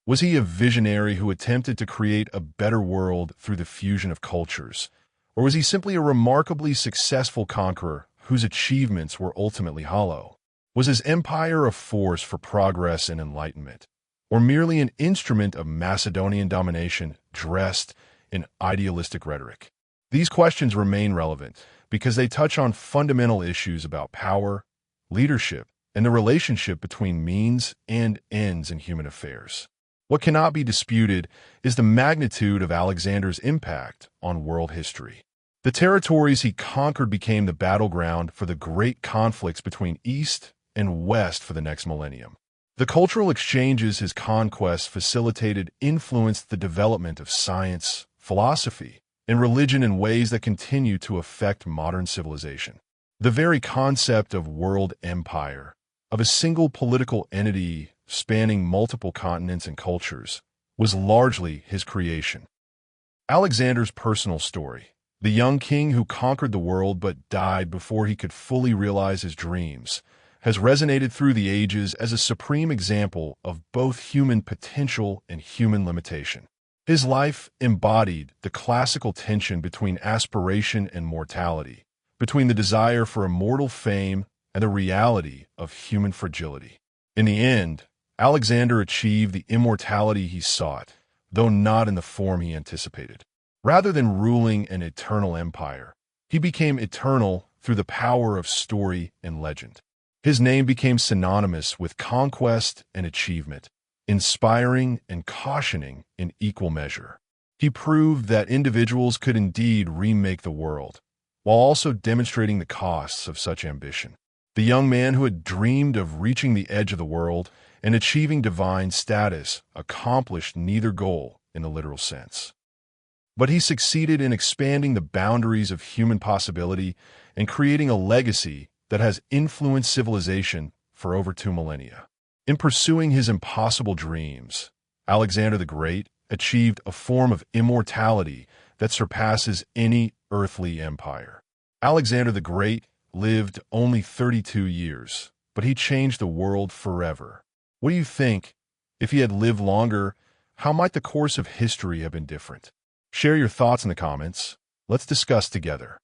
Was he a visionary who attempted to create a better world through the fusion of cultures? Or was he simply a remarkably successful conqueror whose achievements were ultimately hollow? Was his empire a force for progress and enlightenment, or merely an instrument of Macedonian domination dressed in idealistic rhetoric? These questions remain relevant because they touch on fundamental issues about power, leadership, and the relationship between means and ends in human affairs. What cannot be disputed is the magnitude of Alexander's impact on world history. The territories he conquered became the battleground for the great conflicts between East and West for the next millennium. The cultural exchanges his conquests facilitated influenced the development of science, philosophy, and religion in ways that continue to affect modern civilization. The very concept of world empire, of a single political entity spanning multiple continents and cultures, was largely his creation. Alexander's personal story, the young king who conquered the world but died before he could fully realize his dreams, has resonated through the ages as a supreme example of both human potential and human limitation. His life embodied the classical tension between aspiration and mortality, between the desire for immortal fame and the reality of human fragility. In the end, Alexander achieved the immortality he sought, though not in the form he anticipated. Rather than ruling an eternal empire, he became eternal through the power of story and legend. His name became synonymous with conquest and achievement, inspiring and cautioning in equal measure. He proved that individuals could indeed remake the world, while also demonstrating the costs of such ambition. The young man who had dreamed of reaching the edge of the world and achieving divine status accomplished neither goal in the literal sense. But he succeeded in expanding the boundaries of human possibility and creating a legacy that has influenced civilization for over 2 millennia. In pursuing his impossible dreams, Alexander the Great achieved a form of immortality that surpasses any earthly empire. Alexander the Great lived only 32 years, but he changed the world forever. What do you think? If he had lived longer, how might the course of history have been different? Share your thoughts in the comments. Let's discuss together.